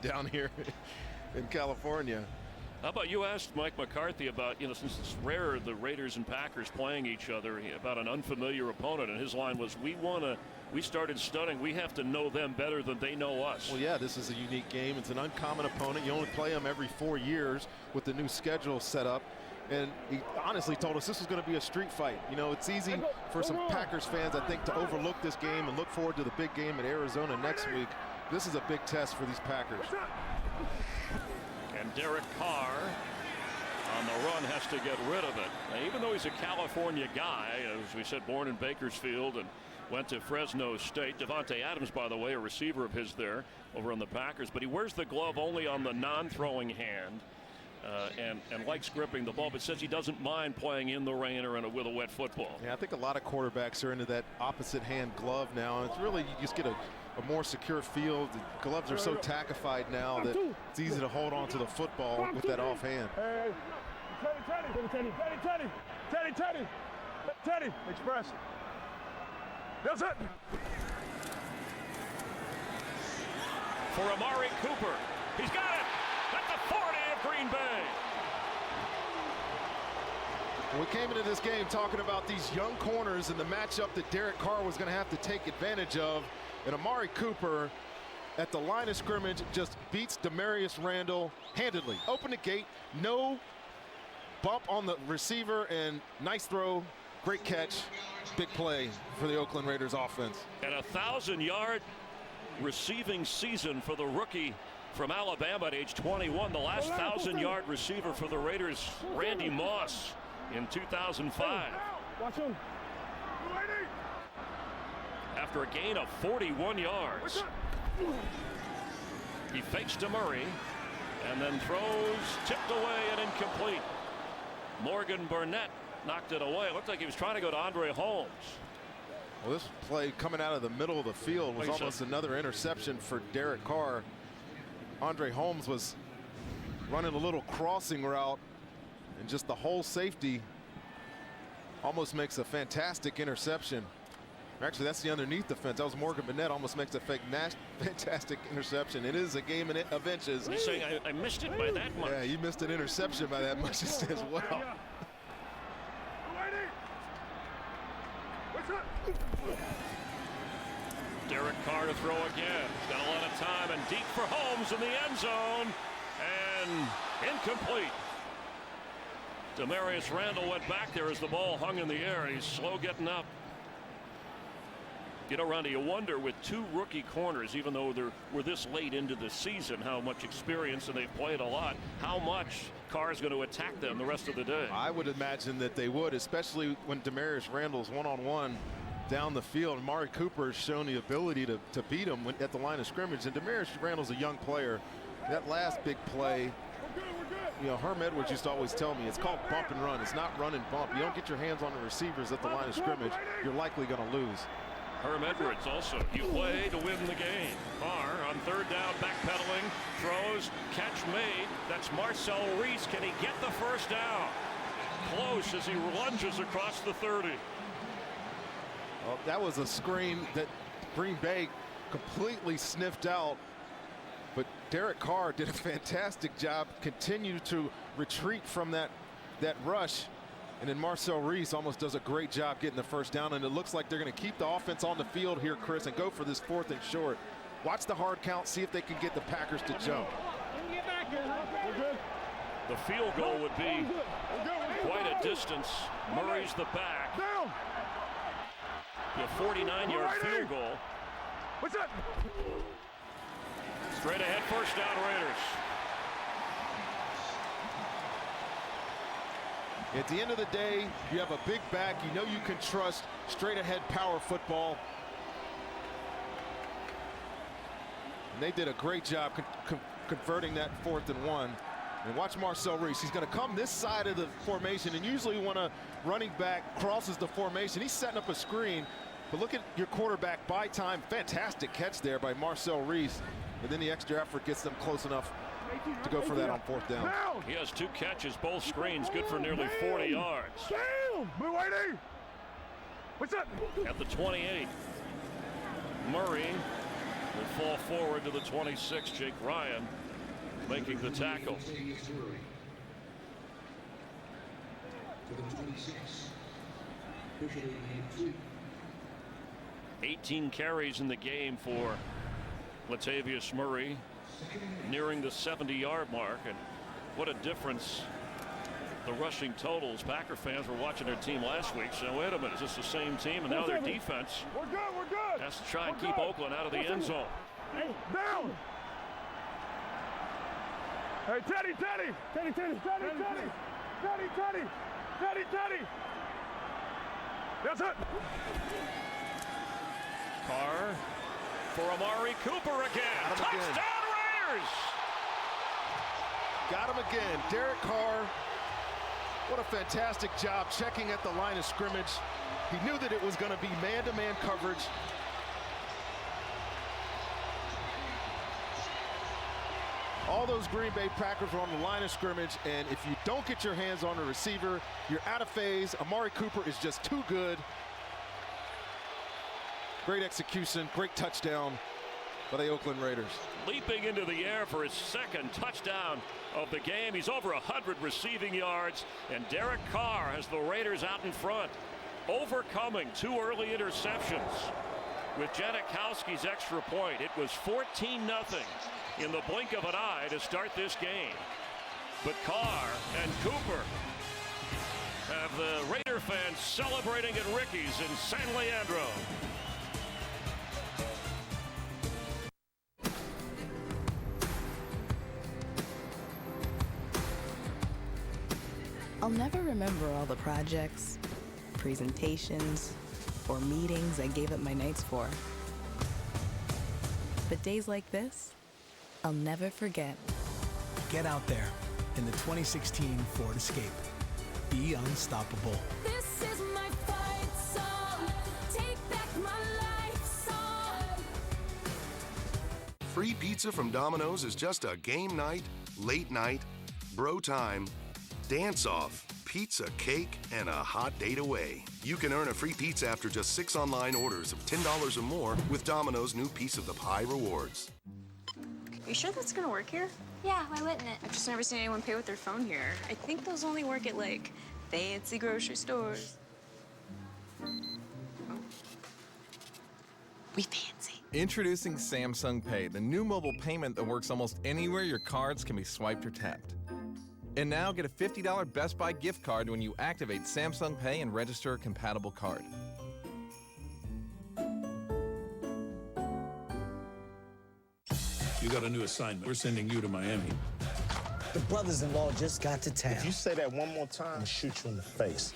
down here in California. How about you asked Mike McCarthy about, since it's rare the Raiders and Packers playing each other, about an unfamiliar opponent, and his line was, we started studying, we have to know them better than they know us. Well, yeah, this is a unique game. It's an uncommon opponent. You only play them every 4 years with the new schedule set up. And he honestly told us this was going to be a street fight. It's easy for some Packers fans, I think, to overlook this game and look forward to the big game in Arizona next week. This is a big test for these Packers. And Derek Carr on the run has to get rid of it. Now, even though he's a California guy, as we said, born in Bakersfield and went to Fresno State. Devontae Adams, by the way, a receiver of his there over on the Packers. But he wears the glove only on the non-throwing hand and likes gripping the ball, but says he doesn't mind playing in the rain or with a wet football. Yeah, I think a lot of quarterbacks are into that opposite hand glove now. And it's really, you just get a more secure feel. The gloves are so tackified now that it's easy to hold on to the football with that offhand. Hey, Teddy, express. That's it. For Amari Cooper, he's got it at the 40 of Green Bay. We came into this game talking about these young corners and the matchup that Derek Carr was going to have to take advantage of. And Amari Cooper at the line of scrimmage just beats Demarius Randall handedly. Open the gate, no bump on the receiver, and nice throw, great catch, big play for the Oakland Raiders offense. And a 1,000-yard receiving season for the rookie from Alabama at age 21. The last 1,000-yard receiver for the Raiders, Randy Moss, in 2005. Watch him. After a gain of 41 yards. He fakes to Murray and then throws, tipped away and incomplete. Morgan Burnett knocked it away. It looked like he was trying to go to Andre Holmes. Well, this play coming out of the middle of the field was almost another interception for Derek Carr. Andre Holmes was running a little crossing route, and just the whole safety almost makes a fantastic interception. Actually, that's the underneath the fence. That was Morgan Burnett, almost makes a fantastic interception. It is a game of inches. He's saying I missed it by that much. Yeah, you missed an interception by that much as well. Derek Carr to throw again. He's got a lot of time and deep for Holmes in the end zone. And incomplete. Demarius Randall went back there as the ball hung in the air, and he's slow getting up. Randy, you wonder with two rookie corners, even though we're this late into the season, how much experience, and they've played a lot, how much Carr's going to attack them the rest of the day. I would imagine that they would, especially when Demarius Randall's one-on-one down the field. Amari Cooper has shown the ability to beat him at the line of scrimmage, and Demarius Randall's a young player. That last big play, Herm Edwards used to always tell me, it's called bump and run. It's not run and bump. You don't get your hands on the receivers at the line of scrimmage, you're likely going to lose. Herm Edwards also, you play to win the game. Carr on third down, backpedaling, throws, catch made. That's Marcel Reese. Can he get the first down? Close as he lunges across the 30. Well, that was a screen that Green Bay completely sniffed out. But Derek Carr did a fantastic job, continued to retreat from that rush. And then Marcel Reese almost does a great job getting the first down, and it looks like they're going to keep the offense on the field here, Chris, and go for this 4th and short. Watch the hard count, see if they can get the Packers to jump. The field goal would be quite a distance. Murray's the back. A 49-yard field goal. What's that? Straight ahead, first down, Raiders. At the end of the day, you have a big back. You know you can trust straight ahead power football. And they did a great job converting that 4th and 1. And watch Marcel Reese. He's going to come this side of the formation, and usually when a running back crosses the formation, he's setting up a screen. But look at your quarterback buy time. Fantastic catch there by Marcel Reese. And then the extra effort gets them close enough to go for that on 4th down. He has 2 catches, both screens, good for nearly 40 yards. Blue Whitey. What's up? At the 28. Murray will fall forward to the 26. Jake Ryan making the tackle. 18 carries in the game for Latavius Murray, nearing the 70-yard mark. And what a difference the rushing totals. Packer fans were watching their team last week, so wait a minute, is this the same team? And now their defense has to try and keep Oakland out of the end zone. Hey, down! Hey, Teddy! That's it! Carr for Amari Cooper again. Touchdown Raiders! Got him again. Derek Carr, what a fantastic job checking at the line of scrimmage. He knew that it was going to be man-to-man coverage. All those Green Bay Packers were on the line of scrimmage, and if you don't get your hands on the receiver, you're out of phase. Amari Cooper is just too good. Great execution, great touchdown by the Oakland Raiders. Leaping into the air for his second touchdown of the game. He's over 100 receiving yards, and Derek Carr has the Raiders out in front, overcoming 2 early interceptions. With Janikowski's extra point, it was 14-0 in the blink of an eye to start this game. But Carr and Cooper have the Raider fans celebrating at Ricky's in San Leandro. I'll never remember all the projects, presentations, or meetings I gave up my nights for. But days like this, I'll never forget. Get out there in the 2016 Ford Escape. Be unstoppable. This is my fight song. Take back my life song. Free pizza from Domino's is just a game night, late night, bro time, dance off, pizza, cake, and a hot date away. You can earn a free pizza after just 6 online orders of $10 or more with Domino's new Piece of the Pie rewards. You sure that's gonna work here? Yeah, why wouldn't it? I've just never seen anyone pay with their phone here. I think those only work at, like, fancy grocery stores. We fancy. Introducing Samsung Pay, the new mobile payment that works almost anywhere your cards can be swiped or tapped. And now get a $50 Best Buy gift card when you activate Samsung Pay and register a compatible card. You got a new assignment. We're sending you to Miami. The brothers-in-law just got to town. If you say that one more time, I'm gonna shoot you in the face.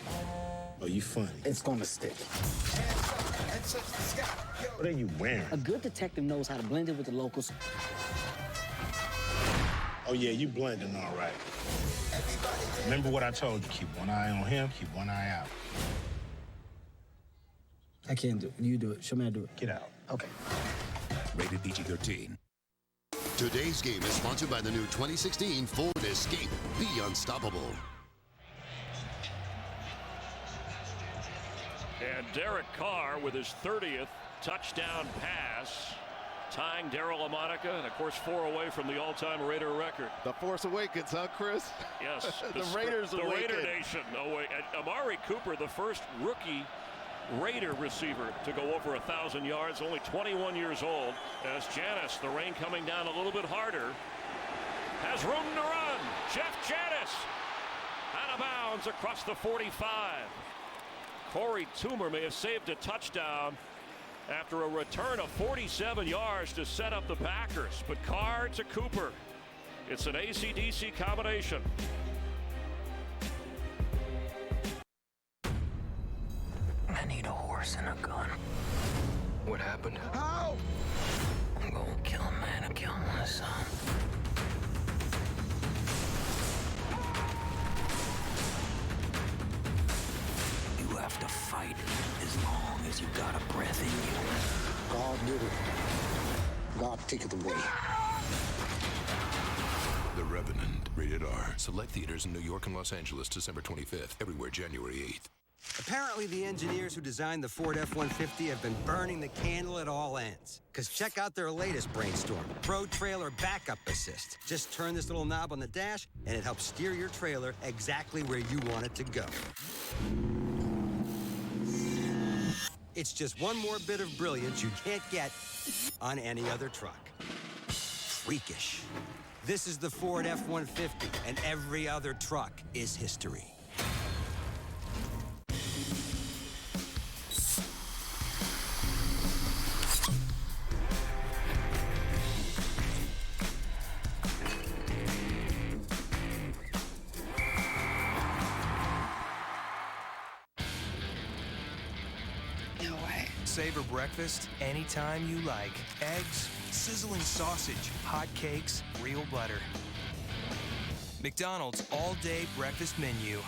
Oh, you funny. It's gonna stick. What are you wearing? A good detective knows how to blend in with the locals. Oh, yeah, you blending all right. Remember what I told you. Keep one eye on him, keep one eye out. I can't do it. You do it. Show me how to do it. Get out. Okay. Rated PG-13. Today's game is sponsored by the new 2016 Ford Escape. Be unstoppable. And Derek Carr with his 30th touchdown pass, tying Darryl LaMonica, and of course 4 away from the all-time Raider record. The Force Awakens, huh, Chris? Yes. The Raiders The awaken. Raider Nation. No way. And Amari Cooper, the first rookie Raider receiver to go over 1,000 yards, only 21 years old. As Janis, the rain coming down a little bit harder, has room to run. Jeff Janis out of bounds across the 45. Corey Toomer may have saved a touchdown after a return of 47 yards to set up the Packers. But Carr to Cooper. It's an AC/DC combination. I need a horse and a gun. What happened? How? I'm gonna kill a man and kill my son. You have to fight as long as you got a breath in you. God did it. God take it away. The Revenant. Rated R. Select theaters in New York and Los Angeles December 25th. Everywhere January 8th. Apparently, the engineers who designed the Ford F-150 have been burning the candle at all ends. Because check out their latest brainstorm, Pro Trailer Backup Assist. Just turn this little knob on the dash, and it helps steer your trailer exactly where you want it to go. It's just one more bit of brilliance you can't get on any other truck. Freakish. This is the Ford F-150, and every other truck is history. Savor breakfast anytime you like. Eggs, sizzling sausage, hot cakes, real butter. McDonald's all-day breakfast menu.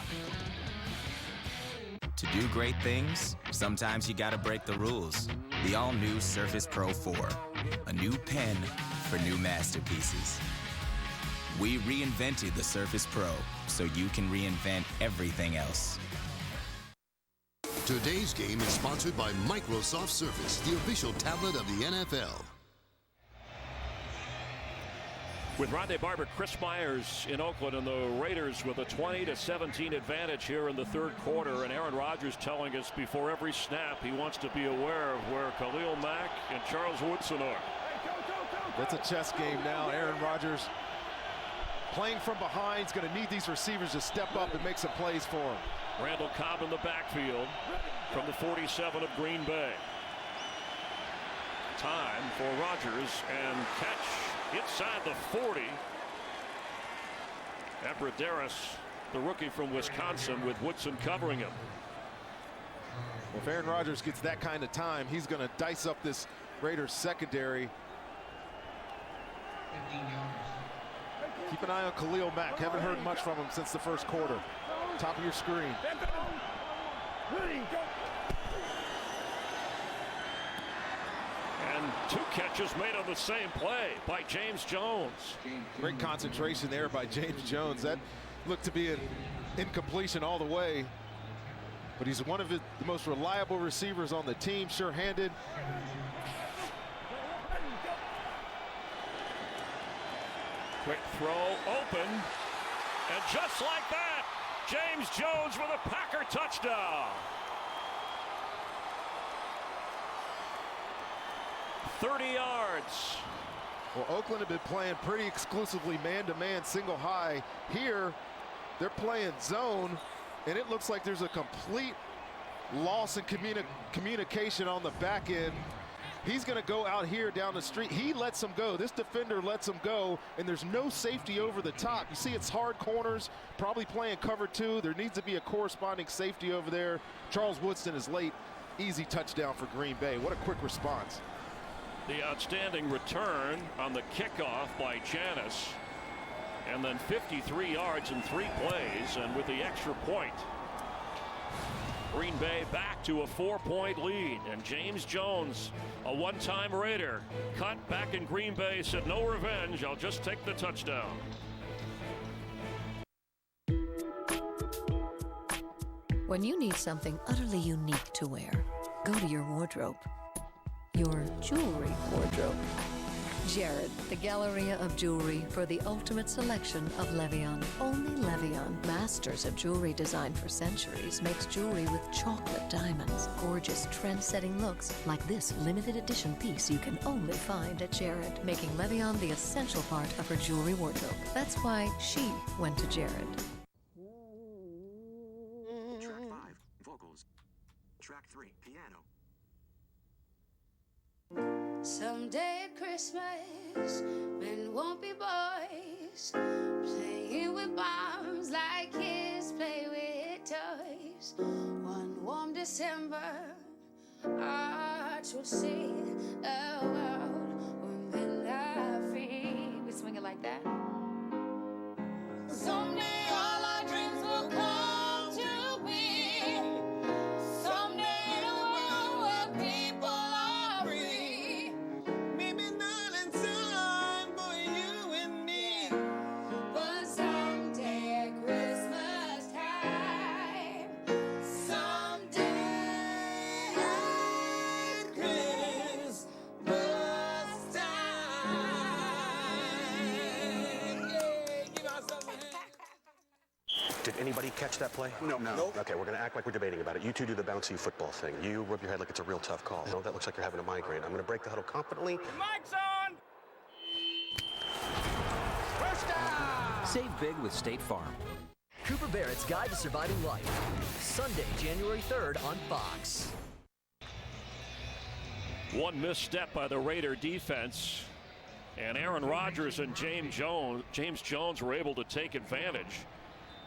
To do great things, sometimes you gotta break the rules. The all-new Surface Pro 4. A new pen for new masterpieces. We reinvented the Surface Pro so you can reinvent everything else. Today's game is sponsored by Microsoft Surface, the official tablet of the NFL. With Rondé Barber, Chris Myers in Oakland, and the Raiders with a 20-17 advantage here in the third quarter. And Aaron Rodgers telling us before every snap he wants to be aware of where Khalil Mack and Charles Woodson are. It's a chess game now. Aaron Rodgers playing from behind. He's going to need these receivers to step up and make some plays for him. Randall Cobb in the backfield from the 47 of Green Bay. Time for Rodgers, and catch inside the 40. Abradaris, the rookie from Wisconsin, with Woodson covering him. Well, if Aaron Rodgers gets that kind of time, he's going to dice up this Raiders secondary. Keep an eye on Khalil Mack. Haven't heard much from him since the first quarter. Top of your screen. And two catches made on the same play by James Jones. Great concentration there by James Jones. That looked to be an incompletion all the way. But he's one of the most reliable receivers on the team, sure-handed. Quick throw, open, and just like that, James Jones with a Packer touchdown. 30 yards. Well, Oakland have been playing pretty exclusively man-to-man, single high. Here, they're playing zone, and it looks like there's a complete loss in communication on the back end. He's going to go out here down the street. He lets him go. This defender lets him go, and there's no safety over the top. You see it's hard corners, probably playing cover two. There needs to be a corresponding safety over there. Charles Woodson is late. Easy touchdown for Green Bay. What a quick response. The outstanding return on the kickoff by Janis. And then 53 yards in 3 plays, and with the extra point, Green Bay back to a 4-point lead. And James Jones, a one-time Raider, cut back in Green Bay, said no revenge, I'll just take the touchdown. When you need something utterly unique to wear, go to your wardrobe. Your jewelry wardrobe. Jared, the Galleria of Jewelry for the ultimate selection of Levion. Only Levion, masters of jewelry design for centuries, makes jewelry with chocolate diamonds. Gorgeous, trend-setting looks like this limited edition piece you can only find at Jared, making Levion the essential part of her jewelry wardrobe. That's why she went to Jared. Track 5, vocals. Track 3, piano. Someday at Christmas, men won't be boys, playing with bombs like kids play with toys. One warm December, our hearts will see a world where men are free. We swing it like that. Someday all our dreams will come to be. Someday in a world where people are free. Maybe not in time for you and me, but someday at Christmas time, Did anybody catch that play? No. Nope. Okay, we're going to act like we're debating about it. You two do the bouncy football thing. You rub your head like it's a real tough call. No, that looks like you're having a migraine. I'm going to break the huddle confidently. Mike's on! First down! Save big with State Farm. Cooper Barrett's Guide to Surviving Life. Sunday, January 3rd on Fox. One misstep by the Raider defense, and Aaron Rodgers and James Jones were able to take advantage.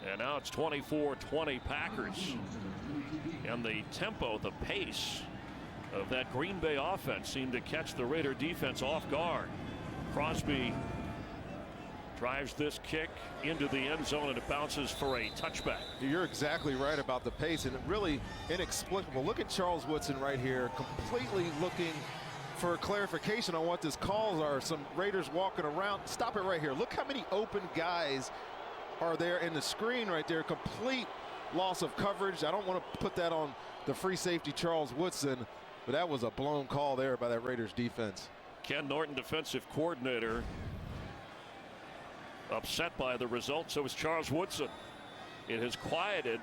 And now it's 24-20 Packers. And the tempo, the pace of that Green Bay offense seemed to catch the Raider defense off guard. Crosby drives this kick into the end zone, and it bounces for a touchback. You're exactly right about the pace, and it really inexplicable. Look at Charles Woodson right here, completely looking for clarification on what his calls are. Some Raiders walking around. Stop it right here. Look how many open guys are there in the screen right there. Complete loss of coverage. I don't want to put that on the free safety Charles Woodson, but that was a blown call there by that Raiders defense. Ken Norton, defensive coordinator, upset by the result. So is Charles Woodson. It has quieted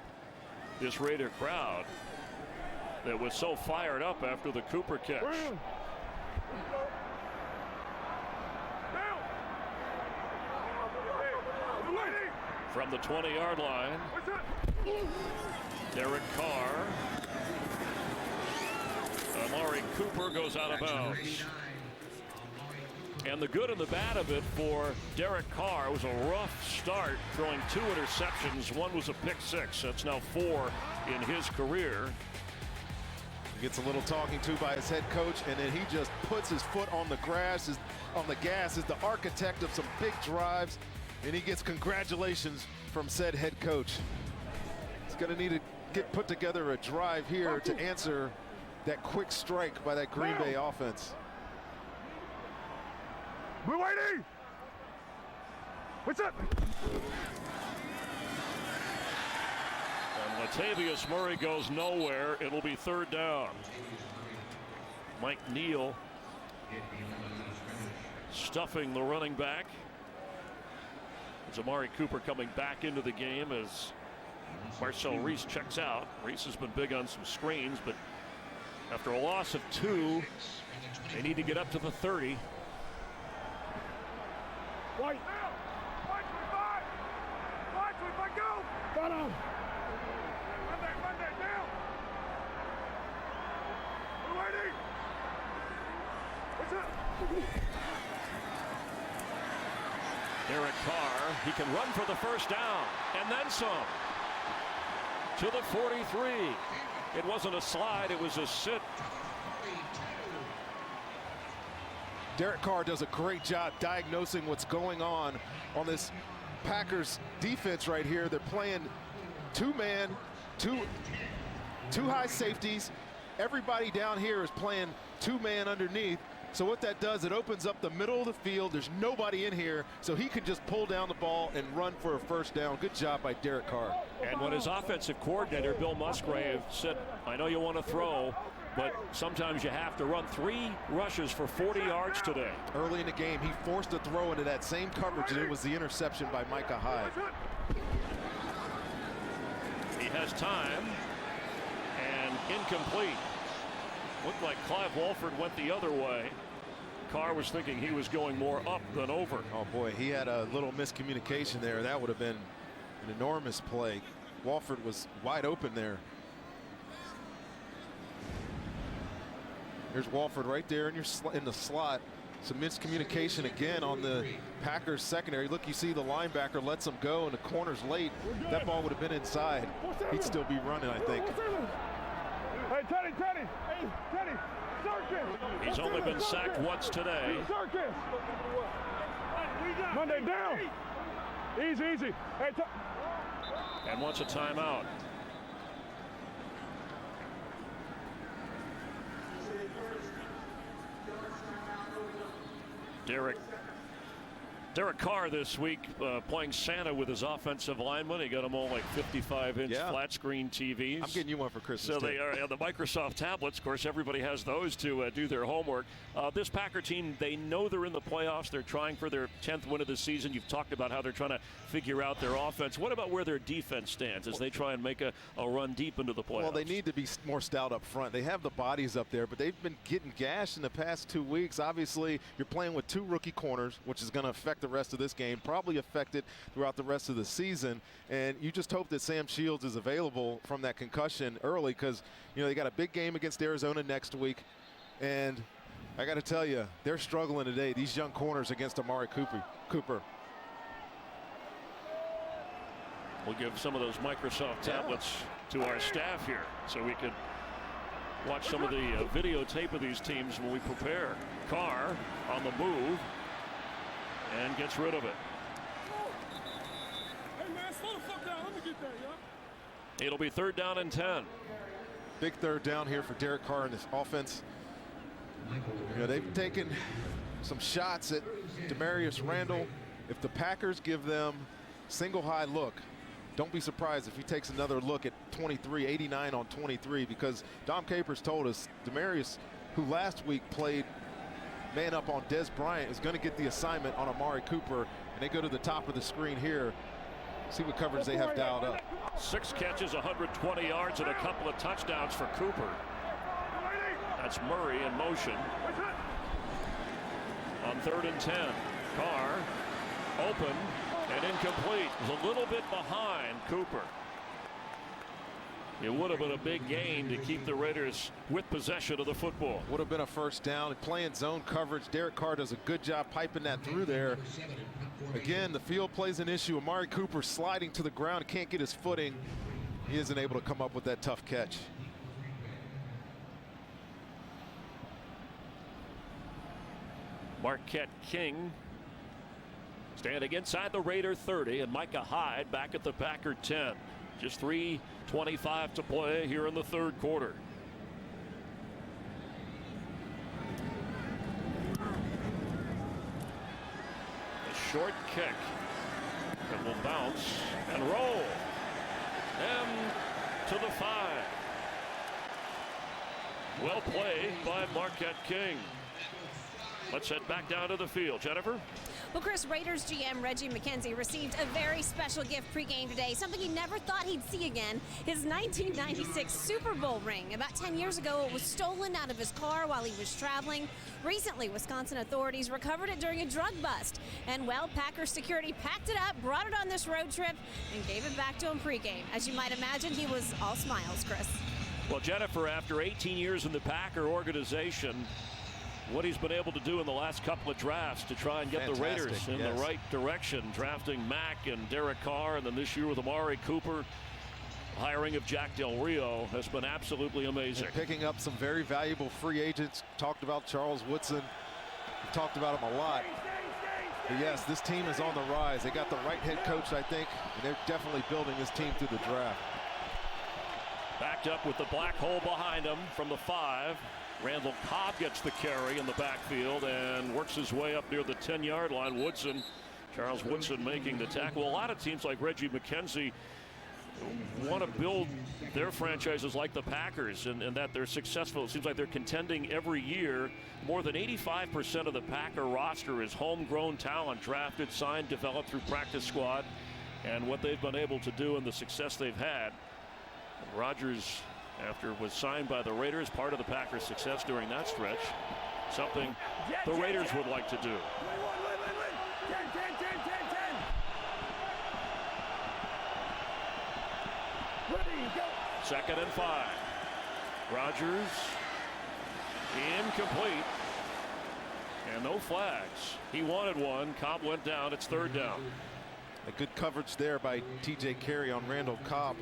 this Raider crowd that was so fired up after the Cooper catch. From the 20-yard line, Derek Carr. Amari Cooper goes out of bounds. And the good and the bad of it for Derek Carr was a rough start, throwing 2 interceptions. One was a pick six. That's now 4 in his career. He gets a little talking to by his head coach, and then he just puts his foot on the gas, is the architect of some big drives, and he gets congratulations from said head coach. He's going to need to put together a drive here to answer that quick strike by that Green Bay offense. Blue ID! What's up? And Latavius Murray goes nowhere. It'll be 3rd down. Mike Neal stuffing the running back. It's Amari Cooper coming back into the game as Marcel Reese checks out. Reese has been big on some screens, but after a loss of 2, they need to get up to the 30. White. White 25. White 25, go. Got him. Monday, down. Blue ID. What's up? Derek Carr, he can run for the 1st down, and then some. To the 43. It wasn't a slide, it was a sit. Derek Carr does a great job diagnosing what's going on this Packers defense right here. They're playing 2-man, two high safeties. Everybody down here is playing 2-man underneath. So what that does, it opens up the middle of the field. There's nobody in here, so he can just pull down the ball and run for a 1st down. Good job by Derek Carr. And when his offensive coordinator, Bill Musgrave, said, I know you want to throw, but sometimes you have to run 3 rushes for 40 yards today. Early in the game, he forced a throw into that same coverage, and it was the interception by Micah Hyde. He has time, and incomplete. Looked like Clive Walford went the other way. Carr was thinking he was going more up than over. Oh boy, he had a little miscommunication there. That would have been an enormous play. Walford was wide open there. Here's Walford right there in the slot. Some miscommunication again on the Packers secondary. Look, you see the linebacker lets him go, and the corner's late. That ball would have been inside. He'd still be running, I think. Hey, Teddy. Hey, Teddy. Circus. He's only been sacked once today. Circus. Monday, down. Easy. Hey, and wants a timeout. Derek Derek Carr this week playing Santa with his offensive linemen. He got them all like 55-inch flat screen TVs. I'm getting you one for Christmas. So they are the Microsoft tablets. Of course, everybody has those to do their homework. This Packer team, they know they're in the playoffs. They're trying for their 10th win of the season. You've talked about how they're trying to figure out their offense. What about where their defense stands as they try and make a run deep into the playoffs? Well, they need to be more stout up front. They have the bodies up there, but they've been getting gashed in the past 2 weeks. Obviously, you're playing with 2 rookie corners, which is going to affect the rest of this game, probably affect it throughout the rest of the season. And you just hope that Sam Shields is available from that concussion early, because, you know, they got a big game against Arizona next week. And I got to tell you, they're struggling today, these young corners against Amari Cooper. We'll give some of those Microsoft tablets to our staff here so we could watch some of the videotape of these teams when we prepare. Carr on the move and gets rid of it. Hey, man, slow the fuck down. Let me get that, yo. It'll be 3rd down and 10. Big 3rd down here for Derek Carr in this offense. You know, they've taken some shots at Demarius Randall. If the Packers give them single high look, don't be surprised if he takes another look at 23, 89 on 23, because Dom Capers told us Demarius, who last week played man up on Des Bryant, is going to get the assignment on Amari Cooper. And they go to the top of the screen here. See what coverage they have dialed up. 6 catches, 120 yards, and a couple of touchdowns for Cooper. That's Murray in motion. On 3rd and 10, Carr open and incomplete. Was a little bit behind Cooper. It would have been a big gain to keep the Raiders with possession of the football. Would have been a 1st down. Playing zone coverage. Derek Carr does a good job piping that through there. Again, the field plays an issue. Amari Cooper sliding to the ground, can't get his footing. He isn't able to come up with that tough catch. Marquette King standing inside the Raider 30, and Micah Hyde back at the Packer 10. Just 3:25 to play here in the 3rd quarter. A short kick that will bounce and roll. And to the 5. Well played by Marquette King. Let's head back down to the field. Jennifer? Well, Chris, Raiders GM Reggie McKenzie received a very special gift pregame today, something he never thought he'd see again, his 1996 Super Bowl ring. About 10 years ago, it was stolen out of his car while he was traveling. Recently, Wisconsin authorities recovered it during a drug bust. And, well, Packers security packed it up, brought it on this road trip, and gave it back to him pregame. As you might imagine, he was all smiles, Chris. Well, Jennifer, after 18 years in the Packer organization, what he's been able to do in the last couple of drafts to try and get the Raiders in the right direction, drafting Mack and Derek Carr, and then this year with Amari Cooper, hiring of Jack Del Rio has been absolutely amazing. And picking up some very valuable free agents. Talked about Charles Woodson. We've talked about him a lot. But yes, this team is on the rise. They got the right head coach, I think, and they're definitely building this team through the draft. Backed up with the black hole behind him from the 5. Randall Cobb gets the carry in the backfield and works his way up near the 10-yard line. Woodson, Charles Woodson making the tackle. A lot of teams like Reggie McKenzie want to build their franchises like the Packers and that they're successful. It seems like they're contending every year. More than 85% of the Packer roster is homegrown talent, drafted, signed, developed through practice squad. And what they've been able to do and the success they've had. Rodgers, after was signed by the Raiders, part of the Packers' success during that stretch. Something the Raiders would like to do. 10. 2nd and 5. Rodgers incomplete. And no flags. He wanted one. Cobb went down. It's 3rd down. A good coverage there by TJ Carey on Randall Cobb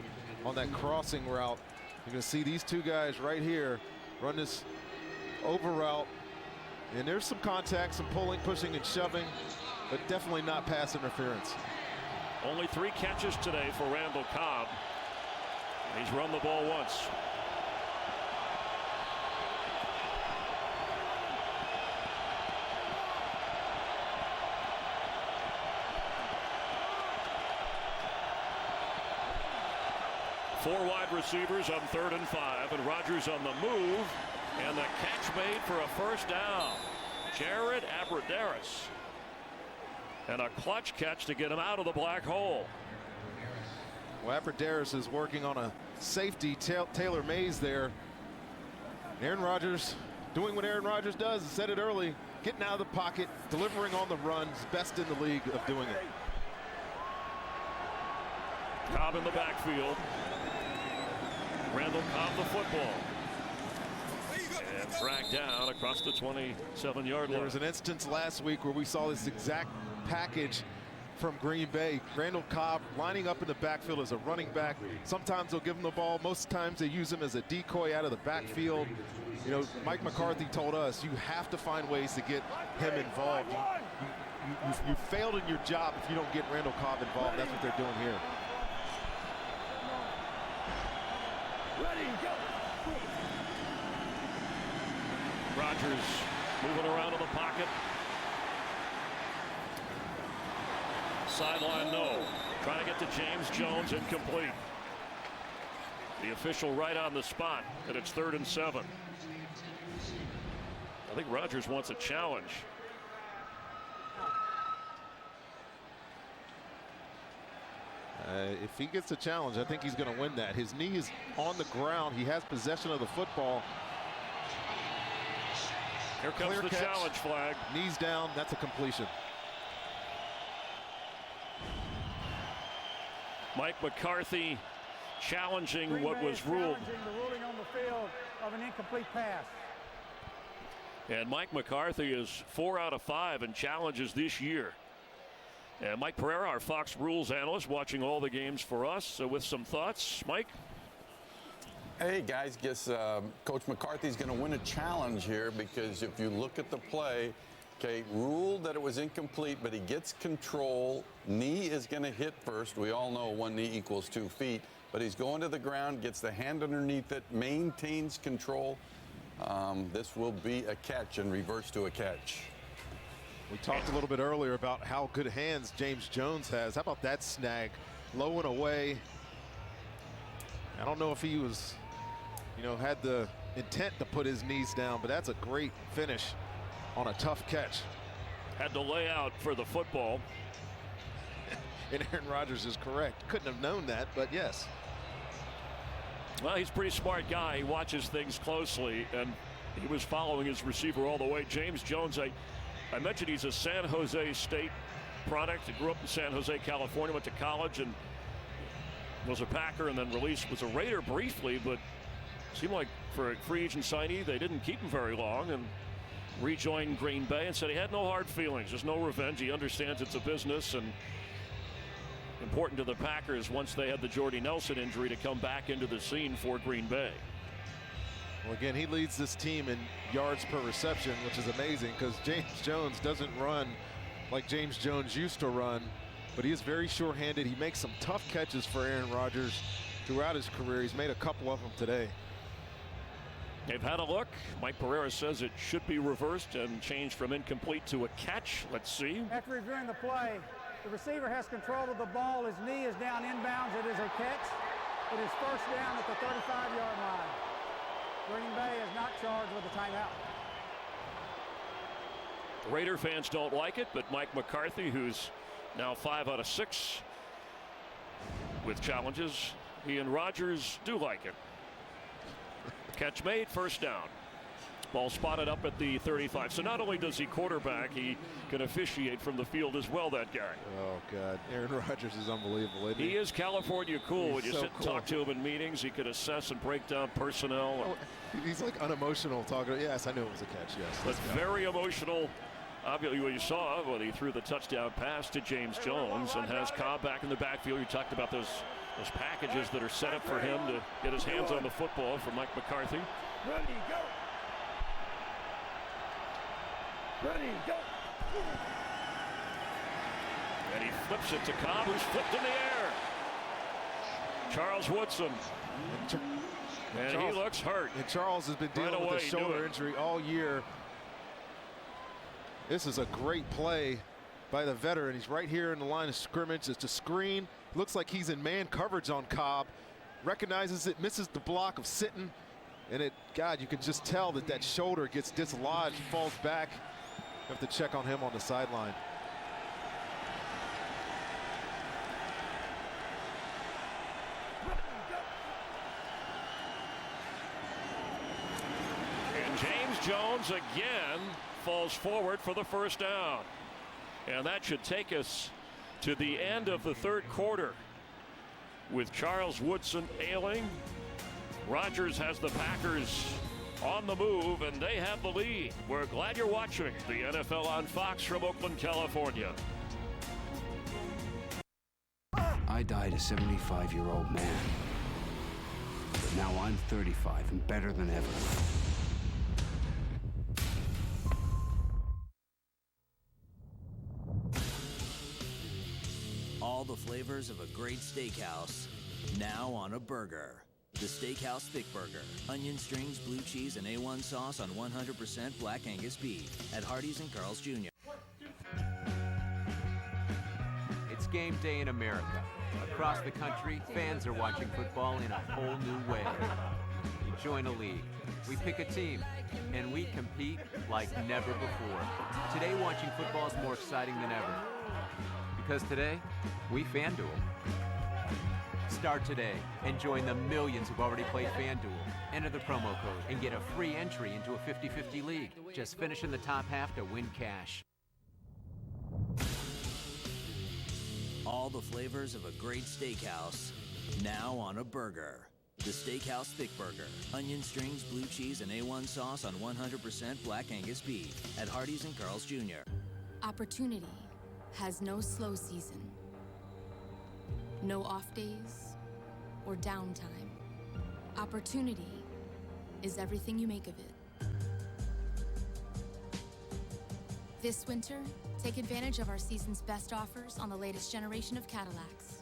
on that crossing route. You're going to see these 2 guys right here run this over route. And there's some contact, some pulling, pushing, and shoving, but definitely not pass interference. Only 3 catches today for Randall Cobb. He's run the ball once. 4 wide receivers on 3rd and 5, and Rodgers on the move, and the catch made for a first down. Jared Abbrederis. And a clutch catch to get him out of the black hole. Well, Abbrederis is working on a safety, Taylor Mays there. Aaron Rodgers doing what Aaron Rodgers does, said it early, getting out of the pocket, delivering on the runs, best in the league of doing it. Cobb in the backfield. Randall Cobb the football. And dragged down across the 27-yard line. There was an instance last week where we saw this exact package from Green Bay. Randall Cobb lining up in the backfield as a running back. Sometimes they'll give him the ball. Most times they use him as a decoy out of the backfield. You know, Mike McCarthy told us you have to find ways to get him involved. You failed in your job if you don't get Randall Cobb involved. That's what they're doing here. Ready, go. Rodgers moving around in the pocket. Sideline no. Trying to get to James Jones, incomplete. The official right on the spot, and it's 3rd and 7. I think Rodgers wants a challenge. If he gets a challenge, I think he's going to win that. His knee is on the ground. He has possession of the football. Here comes the challenge flag. Knees down. That's a completion. Mike McCarthy challenging Green what Bay was is ruled. challenging the ruling on the field of an incomplete pass. And Mike McCarthy is 4 out of 5 in challenges this year. And Mike Pereira, our Fox Rules analyst, watching all the games for us. So with some thoughts, Mike? Hey, guys, guess Coach McCarthy's going to win a challenge here because if you look at the play, okay, ruled that it was incomplete, but he gets control. Knee is going to hit first. We all know 1 knee equals 2 feet. But he's going to the ground, gets the hand underneath it, maintains control. This will be a catch and reverse to a catch. We talked a little bit earlier about how good hands James Jones has. How about that snag? Low and away. I don't know if he was, you know, had the intent to put his knees down, but that's a great finish on a tough catch. Had to lay out for the football. And Aaron Rodgers is correct. Couldn't have known that, but yes. Well, he's a pretty smart guy. He watches things closely, and he was following his receiver all the way. James Jones, I mentioned he's a San Jose State product. He grew up in San Jose, California, went to college, and was a Packer, and then was a Raider briefly, but seemed like for a free agent signee, they didn't keep him very long, and rejoined Green Bay and said he had no hard feelings. There's no revenge. He understands it's a business, and important to the Packers once they had the Jordy Nelson injury to come back into the scene for Green Bay. Well, again, he leads this team in yards per reception, which is amazing because James Jones doesn't run like James Jones used to run, but he is very sure-handed. He makes some tough catches for Aaron Rodgers throughout his career. He's made a couple of them today. They've had a look. Mike Pereira says it should be reversed and changed from incomplete to a catch. Let's see. After reviewing the play, the receiver has control of the ball. His knee is down inbounds. It is a catch. It is first down at the 35-yard line. Green Bay is not charged with a timeout. Raider fans don't like it, but Mike McCarthy, who's now 5 out of 6 with challenges, he and Rodgers do like it. Catch made, first down. Ball spotted up at the 35. So not only does he quarterback, he can officiate from the field as well, that guy. Oh, God. Aaron Rodgers is unbelievable, isn't he? He is California cool. He's when you so sit and talk to him in meetings, he could assess and break down personnel. Oh, he's like unemotional talking. Yes, I knew it was a catch, yes. But very emotional. Obviously, what you saw when he threw the touchdown pass to James Jones and has Cobb back in the backfield. You talked about those packages that are set up for him to get his hands on the football from Mike McCarthy. Ready, go. Ready, go. And he flips it to Cobb, who's flipped in the air. Charles Woodson. And Charles, he looks hurt. And Charles has been dealing with a shoulder injury all year. This is a great play by the veteran. He's right here in the line of scrimmage. It's a screen. Looks like he's in man coverage on Cobb. recognizes it, misses the block of Sitton, and God, you can just tell that shoulder gets dislodged, falls back. You have to check on him on the sideline. And James Jones again falls forward for the first down. And that should take us to the end of the third quarter. With Charles Woodson ailing, Rodgers has the Packers on the move, and they have the lead. We're glad you're watching the NFL on Fox from Oakland, California. I died a 75-year-old man. But now I'm 35 and better than ever. All the flavors of a great steakhouse, now on a burger. The Steakhouse Thick Burger. Onion strings, blue cheese, and A1 sauce on 100% Black Angus beef at Hardee's and Carl's Jr. It's game day in America. Across the country, fans are watching football in a whole new way. You join a league, we pick a team, and we compete like never before. Today, watching football is more exciting than ever. Because today, we FanDuel. Start today and join the millions who've already played FanDuel. Enter the promo code and get a free entry into a 50-50 league. Just finish in the top half to win cash. All the flavors of a great steakhouse, now on a burger. The Steakhouse Thick Burger. Onion strings, blue cheese, and A1 sauce on 100% Black Angus beef at Hardee's and Carl's Jr. Opportunity has no slow season, no off days or downtime. Opportunity is everything you make of it. This winter, take advantage of our season's best offers on the latest generation of Cadillacs.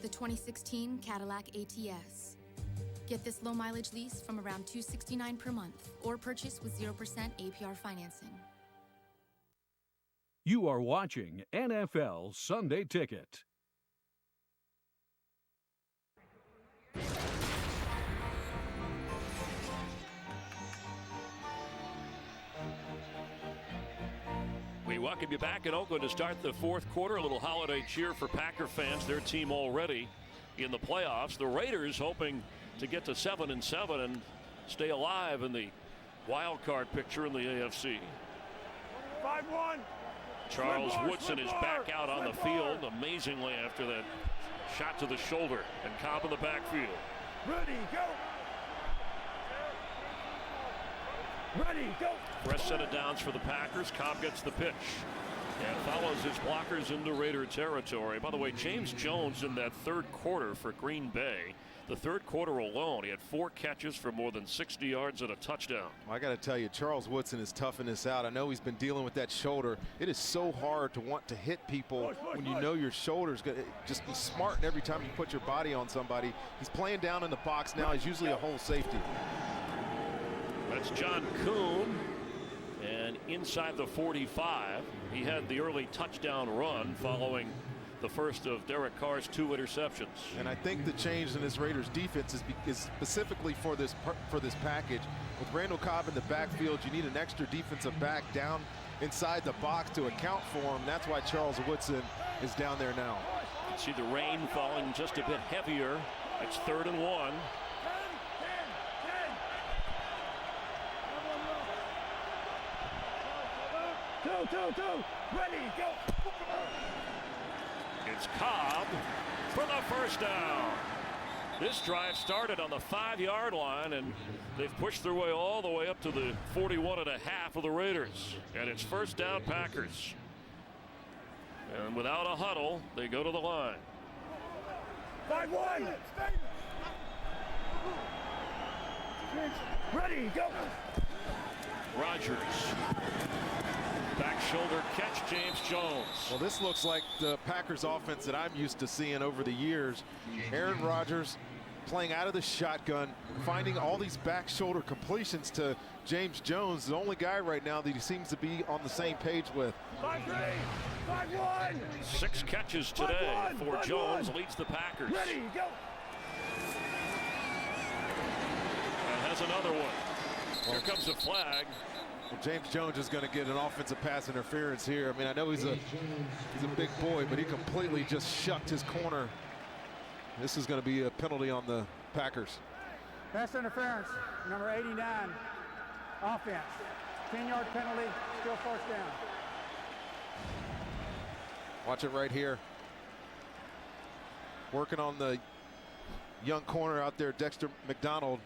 The 2016 Cadillac ATS. Get this low mileage lease from around $269 per month or purchase with 0% APR financing. You are watching NFL Sunday Ticket. We welcome you back in Oakland to start the fourth quarter. A little holiday cheer for Packer fans. Their team already in the playoffs. The Raiders hoping to get to 7-7 and stay alive in the wild card picture in the AFC. 5-1. Charles Woodson is back out on the field, amazingly, after that shot to the shoulder, and Cobb in the backfield. Ready, go. Ready, go. Fresh set of downs for the Packers. Cobb gets the pitch and follows his blockers into Raider territory. By the way, James Jones in that third quarter for Green Bay. The third quarter alone, he had 4 catches for more than 60 yards and a touchdown. I got to tell you, Charles Woodson is toughing this out. I know he's been dealing with that shoulder. It is so hard to want to hit people when you know your shoulder's going to just be smart every time you put your body on somebody. He's playing down in the box now. He's usually a whole safety. That's John Kuhn. And inside the 45, he had the early touchdown run following the first of Derek Carr's 2 interceptions. And I think the change in this Raiders defense is specifically for this package. With Randall Cobb in the backfield, you need an extra defensive back down inside the box to account for him. That's why Charles Woodson is down there now. You can see the rain falling just a bit heavier. It's 3rd and 1. Two. Ready, go. It's Cobb for the first down. This drive started on the 5-yard line, and they've pushed their way all the way up to the 41.5 of the Raiders. And it's first down Packers. And without a huddle, they go to the line. 5-1. Ready, go. Rodgers. Back shoulder catch, James Jones. Well, this looks like the Packers offense that I'm used to seeing over the years. Aaron Rodgers playing out of the shotgun, finding all these back shoulder completions to James Jones, the only guy right now that he seems to be on the same page with. 5-3, 5-1. 6 catches today for Jones, leads the Packers. Ready, go. has another one. Here comes a flag. Well, James Jones is going to get an offensive pass interference here. I mean, I know he's a big boy, but he completely just shucked his corner. This is going to be a penalty on the Packers. Pass interference, number 89, offense. 10-yard penalty, still first down. Watch it right here. Working on the young corner out there, Dexter McDonald.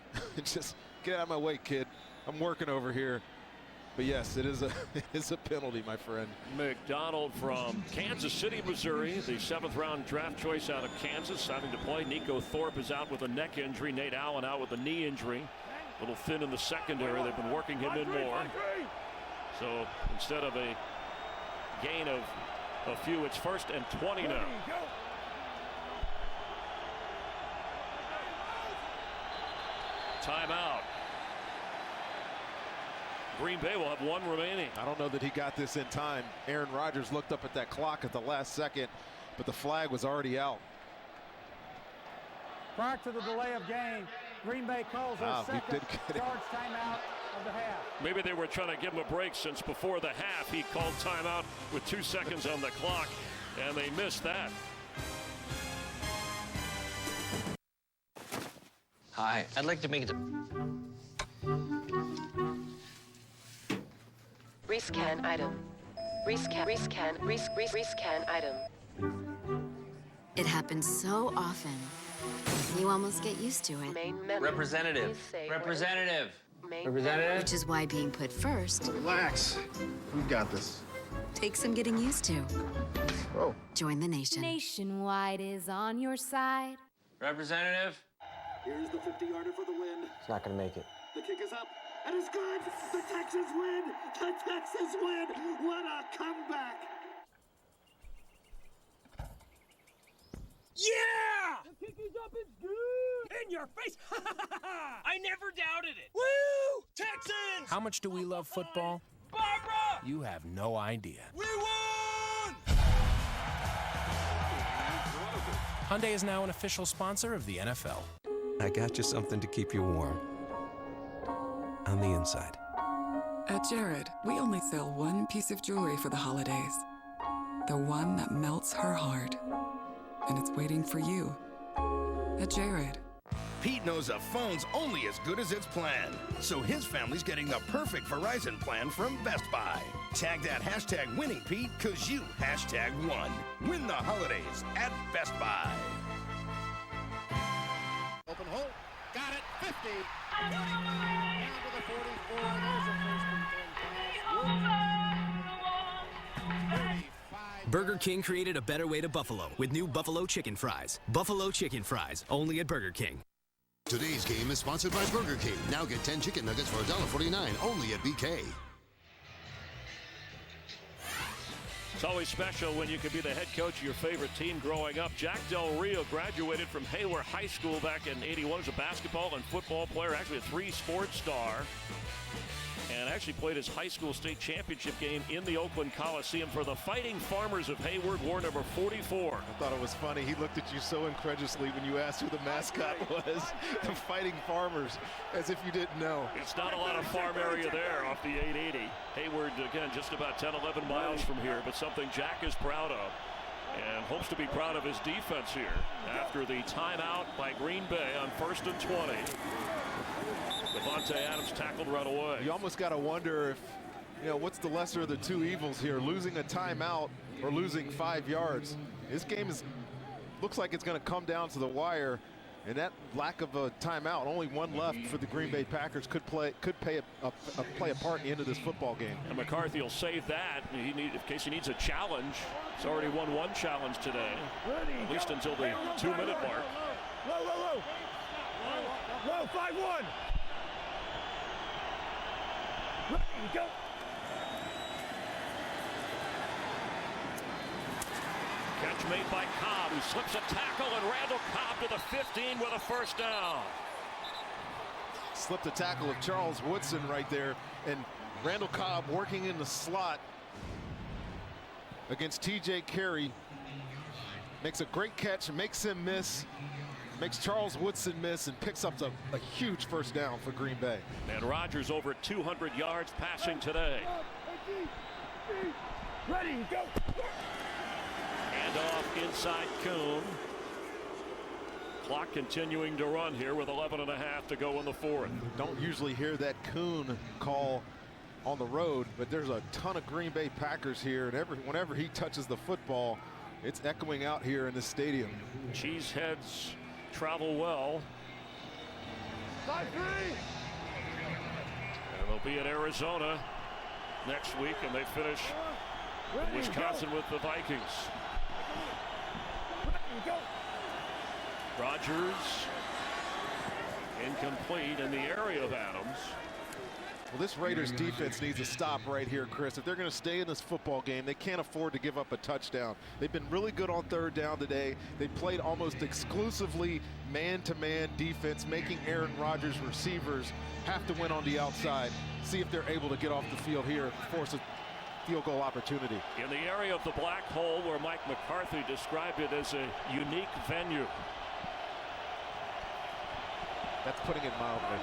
Just get out of my way, kid. I'm working over here. But yes, it is a penalty, my friend. McDonald from Kansas City, Missouri, the 7th-round draft choice out of Kansas, having to play. Nico Thorpe is out with a neck injury. Nate Allen out with a knee injury. A little thin in the secondary. They've been working him in more. So instead of a gain of a few, it's 1st and 20 now. Timeout. Green Bay will have one remaining. I don't know that he got this in time. Aaron Rodgers looked up at that clock at the last second, but the flag was already out. Prior to the delay of game, Green Bay calls their second charge timeout of the half. Maybe they were trying to give him a break since before the half. He called timeout with 2 seconds on the clock, and they missed that. Hi, I'd like to make it. Rescan item. Rescan item. It happens so often. You almost get used to it. Representative. Representative. Which is why being put first. Relax. We've got this. Takes some getting used to. Whoa. Join the nation. Nationwide is on your side. Representative. Here's the 50-yarder for the win. It's not going to make it. The kick is up, and it's good. The Texans win. The Texans win. What a comeback. Yeah! The kick is up, it's good! In your face! I never doubted it! Woo! Texans! How much do we love football? Barbara! You have no idea. We won! Hyundai is now an official sponsor of the NFL. I got you something to keep you warm. On the inside. At Jared, we only sell one piece of jewelry for the holidays. The one that melts her heart. And it's waiting for you. At Jared. Pete knows a phone's only as good as its plan. So his family's getting the perfect Verizon plan from Best Buy. Tag that hashtag winning, Pete, because you #won. Win the holidays at Best Buy. Open hole. Got it. 50. Down to the 44. There's a first and 10 pass. Burger King created a better way to Buffalo with new Buffalo Chicken Fries. Buffalo Chicken Fries, only at Burger King. Today's game is sponsored by Burger King. Now get 10 chicken nuggets for $1.49 only at BK. It's always special when you can be the head coach of your favorite team growing up. Jack Del Rio graduated from Hayward High School back in '81 as a basketball and football player, actually a 3-sport star. And actually played his high school state championship game in the Oakland Coliseum for the Fighting Farmers of Hayward, wore number 44. I thought it was funny. He looked at you so incredulously when you asked who the mascot was. The Fighting Farmers, as if you didn't know. It's not a lot of farm area there off the 880. Hayward, again, just about 10, 11 miles from here, but something Jack is proud of and hopes to be proud of his defense here after the timeout by Green Bay on 1st and 20. Devontae Adams tackled right away. You almost got to wonder if, what's the lesser of the two evils here, losing a timeout or losing 5 yards. This game looks like it's going to come down to the wire, and that lack of a timeout, only one left for the Green Bay Packers, could play a part in the end of this football game. And McCarthy will save that in case he needs a challenge. He's already won one challenge today, at least until the 2-minute mark. Low, 5-1. Ready, go. Catch made by Cobb, who slips a tackle, and Randall Cobb to the 15 with a first down. Slipped a tackle of Charles Woodson right there, and Randall Cobb working in the slot against TJ Carey. Makes a great catch, makes him miss. makes Charles Woodson miss and picks up a huge first down for Green Bay. And Rodgers over 200 yards passing today. Ready, go. And off inside Kuhn. Clock continuing to run here with 11.5 to go in the fourth. Don't usually hear that Kuhn call on the road, but there's a ton of Green Bay Packers here, and whenever he touches the football, it's echoing out here in the stadium. Cheeseheads travel well. Side three. And they'll be in Arizona next week, and they finish in Wisconsin with the Vikings. Rodgers incomplete in the area of Adams. Well, this Raiders defense needs to stop right here, Chris. If they're going to stay in this football game, they can't afford to give up a touchdown. They've been really good on third down today. They played almost exclusively man-to-man defense, making Aaron Rodgers' receivers have to win on the outside. See if they're able to get off the field here, force a field goal opportunity. In the area of the black hole where Mike McCarthy described it as a unique venue. That's putting it mildly.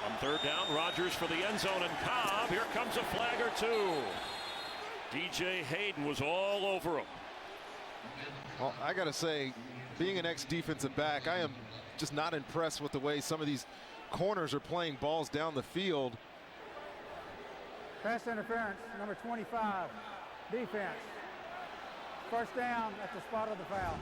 On third down, Rodgers for the end zone, and Cobb. Here comes a flag or two. DJ Hayden was all over him. Well, I got to say, being an ex-defensive back, I am just not impressed with the way some of these corners are playing balls down the field. Pass interference, number 25, defense. First down at the spot of the foul.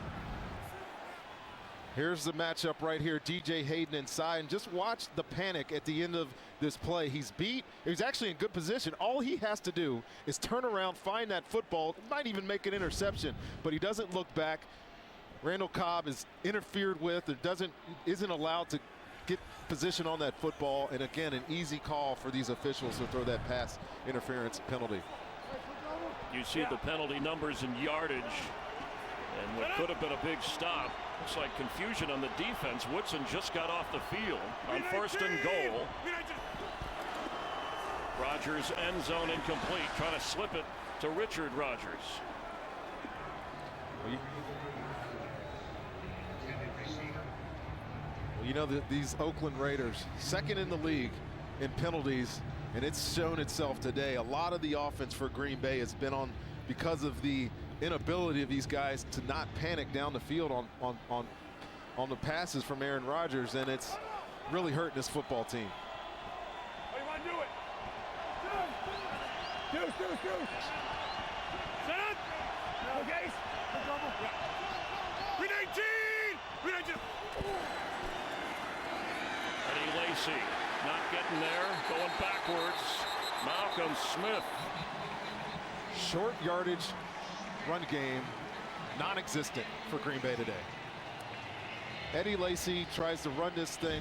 Here's the matchup right here. DJ Hayden inside, and just watch the panic at the end of this play. He's beat. He's actually in good position. All he has to do is turn around, find that football, might even make an interception, but he doesn't look back. Randall Cobb is interfered with, or isn't allowed to get position on that football, and again, an easy call for these officials to throw that pass interference penalty. You see the penalty numbers and yardage, and what could have been a big stop. Looks like confusion on the defense. Woodson just got off the field on first and goal. Rodgers end zone incomplete, trying to slip it to Richard Rodgers. Well, you know, these Oakland Raiders, second in the league in penalties, and it's shown itself today. A lot of the offense for Green Bay has been on because of the inability of these guys to not panic down the field on the passes from Aaron Rodgers, and it's really hurting this football team. What do you want to do it? Deuce. Set up. Okay. Green 18. Eddie Lacy not getting there, going backwards. Malcolm Smith. Short yardage run game, non-existent for Green Bay today. Eddie Lacy tries to run this thing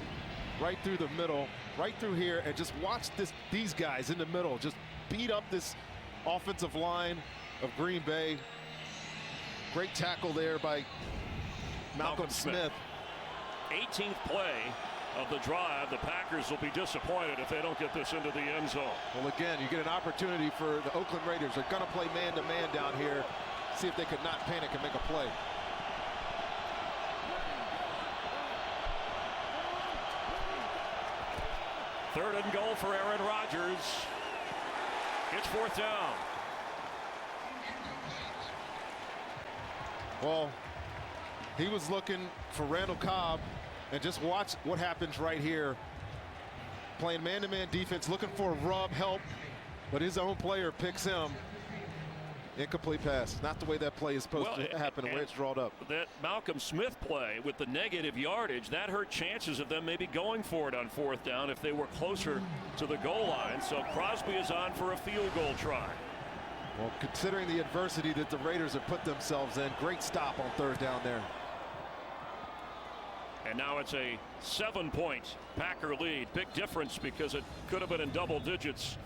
right through the middle, right through here, and just watch these guys in the middle just beat up this offensive line of Green Bay. Great tackle there by Malcolm Smith. 18th play of the drive. The Packers will be disappointed if they don't get this into the end zone. Well, again, you get an opportunity for the Oakland Raiders. They're going to play man-to-man down here. See if they could not panic and make a play. Third and goal for Aaron Rodgers. It's fourth down. Well, he was looking for Randall Cobb, and just watch what happens right here. Playing man-to-man defense, looking for rub help, but his own player picks him. Incomplete pass. Not the way that play is supposed to happen, the way it's drawn up. That Malcolm Smith play with the negative yardage, that hurt chances of them maybe going for it on fourth down if they were closer to the goal line. So Crosby is on for a field goal try. Well, considering the adversity that the Raiders have put themselves in, great stop on third down there. And now it's a 7-point Packer lead. Big difference because it could have been in double digits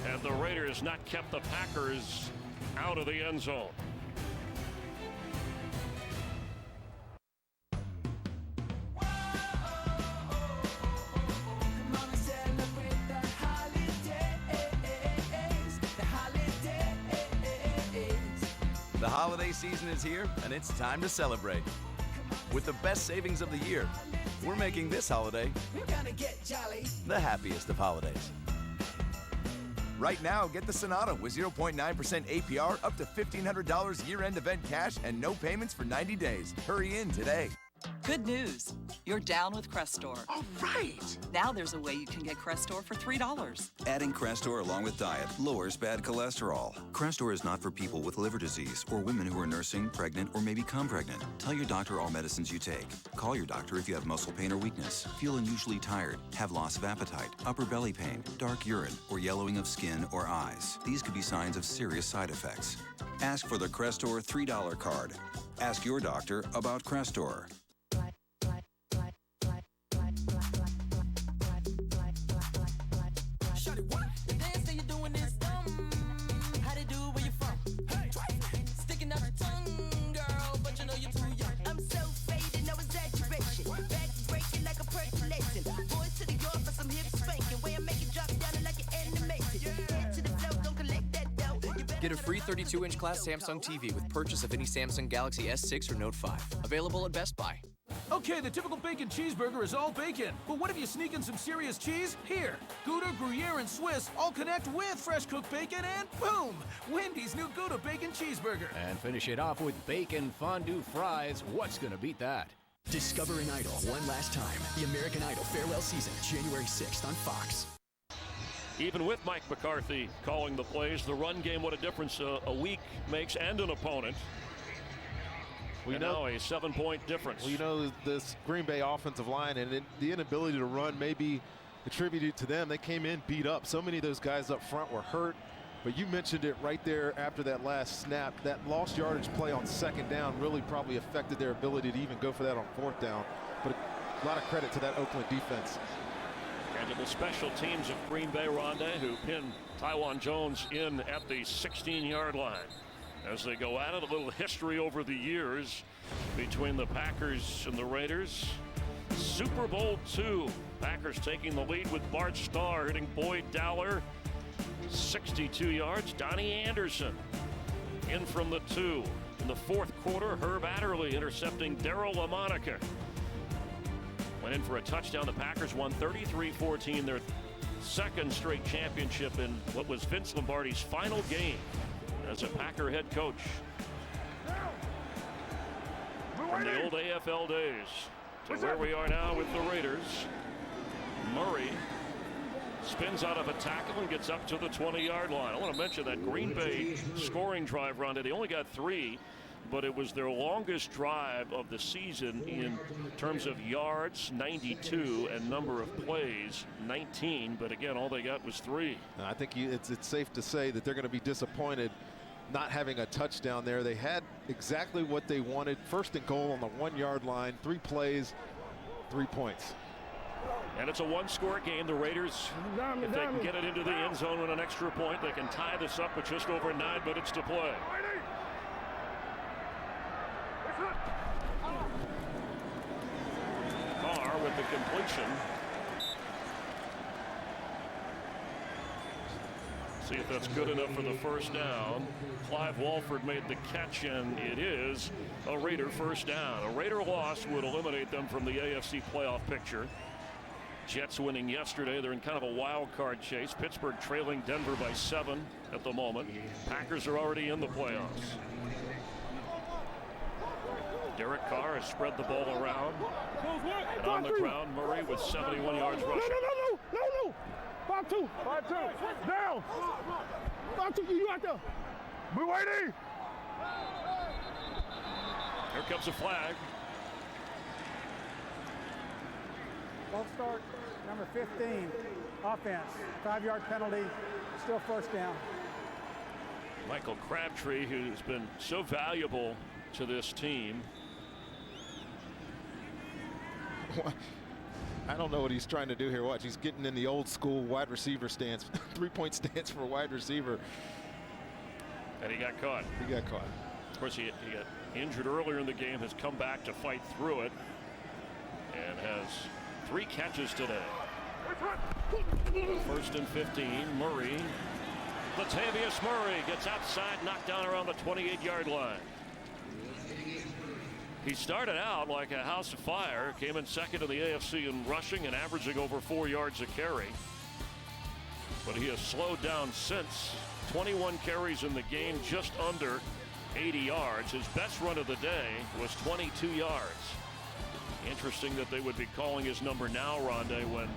had the Raiders not kept the Packers out of the end zone. The holiday season is here, and it's time to celebrate. With the best savings of the year, we're making this holiday the happiest of holidays. Right now, get the Sonata with 0.9% APR up to $1,500 year-end event cash and no payments for 90 days. Hurry in today. Good news. You're down with Crestor. All right. Now there's a way you can get Crestor for $3. Adding Crestor along with diet lowers bad cholesterol. Crestor is not for people with liver disease or women who are nursing, pregnant, or may become pregnant. Tell your doctor all medicines you take. Call your doctor if you have muscle pain or weakness, feel unusually tired, have loss of appetite, upper belly pain, dark urine, or yellowing of skin or eyes. These could be signs of serious side effects. Ask for the Crestor $3 card. Ask your doctor about Crestor. Get a free 32-inch class Samsung TV with purchase of any Samsung Galaxy S6 or Note 5. Available at Best Buy. Okay, the typical bacon cheeseburger is all bacon. But what if you sneak in some serious cheese? Here, Gouda, Gruyere, and Swiss all connect with fresh cooked bacon and boom! Wendy's new Gouda Bacon Cheeseburger. And finish it off with bacon fondue fries. What's gonna beat that? Discover an idol one last time. The American Idol Farewell Season, January 6th on Fox. Even with Mike McCarthy calling the plays, the run game, what a difference a week makes and an opponent. We know a 7-point difference. Well, you know, this Green Bay offensive line and the inability to run may be attributed to them. They came in beat up. So many of those guys up front were hurt. But you mentioned it right there after that last snap. That lost yardage play on second down really probably affected their ability to even go for that on fourth down. But a lot of credit to that Oakland defense. And to the special teams of Green Bay, Rondé, who pinned Taiwan Jones in at the 16-yard line. As they go at it, a little history over the years between the Packers and the Raiders. Super Bowl II, Packers taking the lead with Bart Starr hitting Boyd Dowler. 62 yards, Donnie Anderson in from the 2. In the fourth quarter, Herb Adderley intercepting Darryl LaMonica. Went in for a touchdown. The Packers won 33-14, their second straight championship in what was Vince Lombardi's final game as a Packer head coach. From the old AFL days to where we are now with the Raiders. Murray spins out of a tackle and gets up to the 20-yard line. I want to mention that Green Bay scoring drive run. They only got 3, but it was their longest drive of the season in terms of yards, 92, and number of plays, 19. But again, all they got was 3. I think it's safe to say that they're going to be disappointed not having a touchdown there. They had exactly what they wanted. First and goal on the 1-yard line, 3 plays, 3 points. And it's a 1-score game. The Raiders, if they can get it into the end zone with an extra point, they can tie this up with just over 9 minutes to play. Carr with the completion. See if that's good enough for the first down. Clive Walford made the catch, and it is a Raider first down. A Raider loss would eliminate them from the AFC playoff picture. Jets winning yesterday. They're in kind of a wild card chase. Pittsburgh trailing Denver by 7 at the moment. Packers are already in the playoffs. Derek Carr has spread the ball around. And on the ground, Murray with 71 yards rushing. No. 5-2. Down. 5-2. You out there. We're waiting. Here comes a flag. False start, number 15, offense. 5-yard penalty, still first down. Michael Crabtree, who's been so valuable to this team. I don't know what he's trying to do here. Watch, he's getting in the old school wide receiver stance, 3-point stance for a wide receiver. And he got caught. Of course, he got injured earlier in the game, has come back to fight through it, and has 3 catches today. First and 15, Murray Latavius Murray gets outside, knocked down around the 28-yard line. He started out like a house of fire, came in second in the AFC in rushing and averaging over 4 yards a carry. But he has slowed down since. 21 carries in the game, just under 80 yards. His best run of the day was 22 yards. Interesting that they would be calling his number now, Rondé, when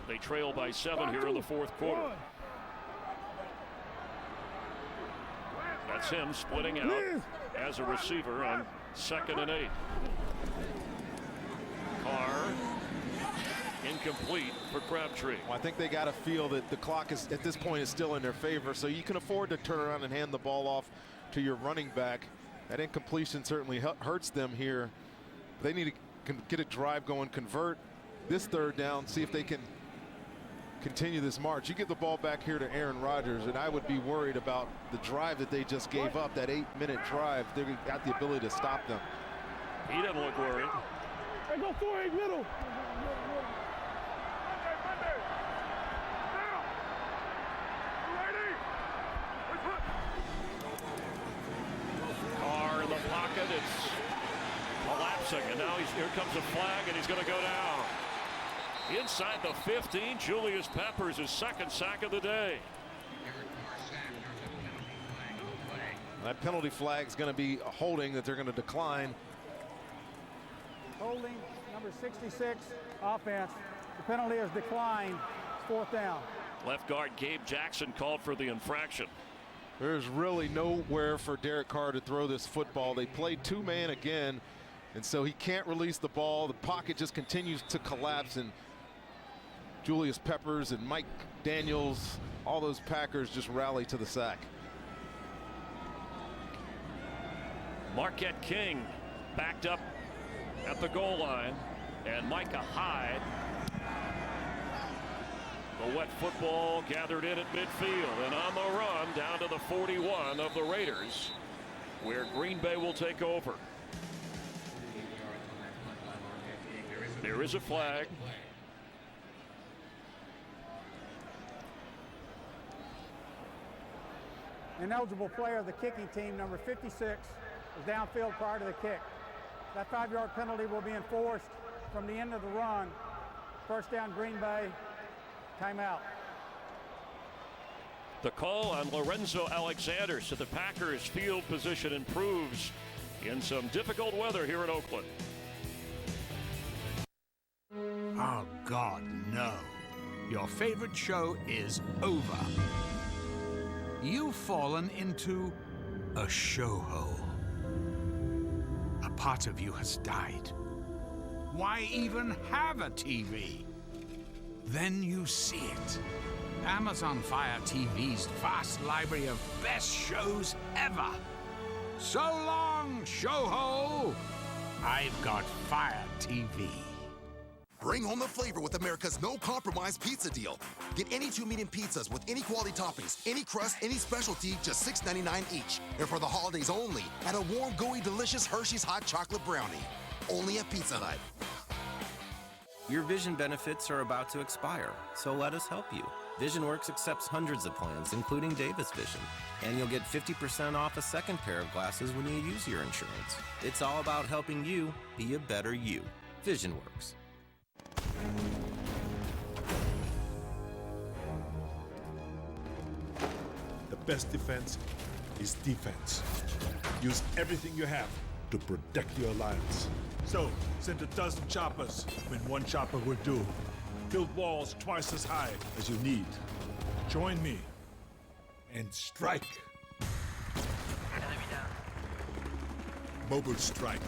they trail by 7 here in the fourth quarter. That's him splitting out as a receiver on 2nd and 8. Carr incomplete for Crabtree. Well, I think they got to feel that the clock is at this point is still in their favor, so you can afford to turn around and hand the ball off to your running back. That incompletion certainly hurts them here. They need to get a drive going, convert this 3rd down, see if they can continue this march. You give the ball back here to Aaron Rodgers, and I would be worried about the drive that they just gave up, that 8-minute drive. They've got the ability to stop them. He doesn't look worried. Hey, go 4-8 middle. Carr in the pocket. It's collapsing, and now here comes a flag, and he's going to go down. Inside the 15, Julius Peppers, his 2nd sack of the day. That penalty flag is going to be a holding that they're going to decline. Holding, number 66, offense. The penalty is declined. 4th down. Left guard Gabe Jackson called for the infraction. There's really nowhere for Derek Carr to throw this football. They played 2-man again, and so he can't release the ball. The pocket just continues to collapse, and Julius Peppers and Mike Daniels, all those Packers just rally to the sack. Marquette King backed up at the goal line, and Micah Hyde, the wet football gathered in at midfield and on the run down to the 41 of the Raiders, where Green Bay will take over. There is a flag. Ineligible player of the kicking team, number 56, is downfield prior to the kick. That 5-yard penalty will be enforced from the end of the run. 1st down, Green Bay. Timeout. The call on Lorenzo Alexander, so the Packers' field position improves in some difficult weather here in Oakland. Oh, God, no. Your favorite show is over. You've fallen into a show hole. A part of you has died. Why even have a TV? Then you see it. Amazon Fire TV's vast library of best shows ever. So long, show hole. I've got Fire TV. Bring home the flavor with America's no-compromise pizza deal. Get any 2 medium pizzas with any quality toppings, any crust, any specialty, just $6.99 each. And for the holidays only, add a warm, gooey, delicious Hershey's hot chocolate brownie. Only at Pizza Hut. Your vision benefits are about to expire, so let us help you. VisionWorks accepts hundreds of plans, including Davis Vision. And you'll get 50% off a second pair of glasses when you use your insurance. It's all about helping you be a better you. VisionWorks. The best defense is defense. Use everything you have to protect your alliance. So, send a dozen choppers when one chopper will do. Build walls twice as high as you need. Join me and strike. Mobile Strike.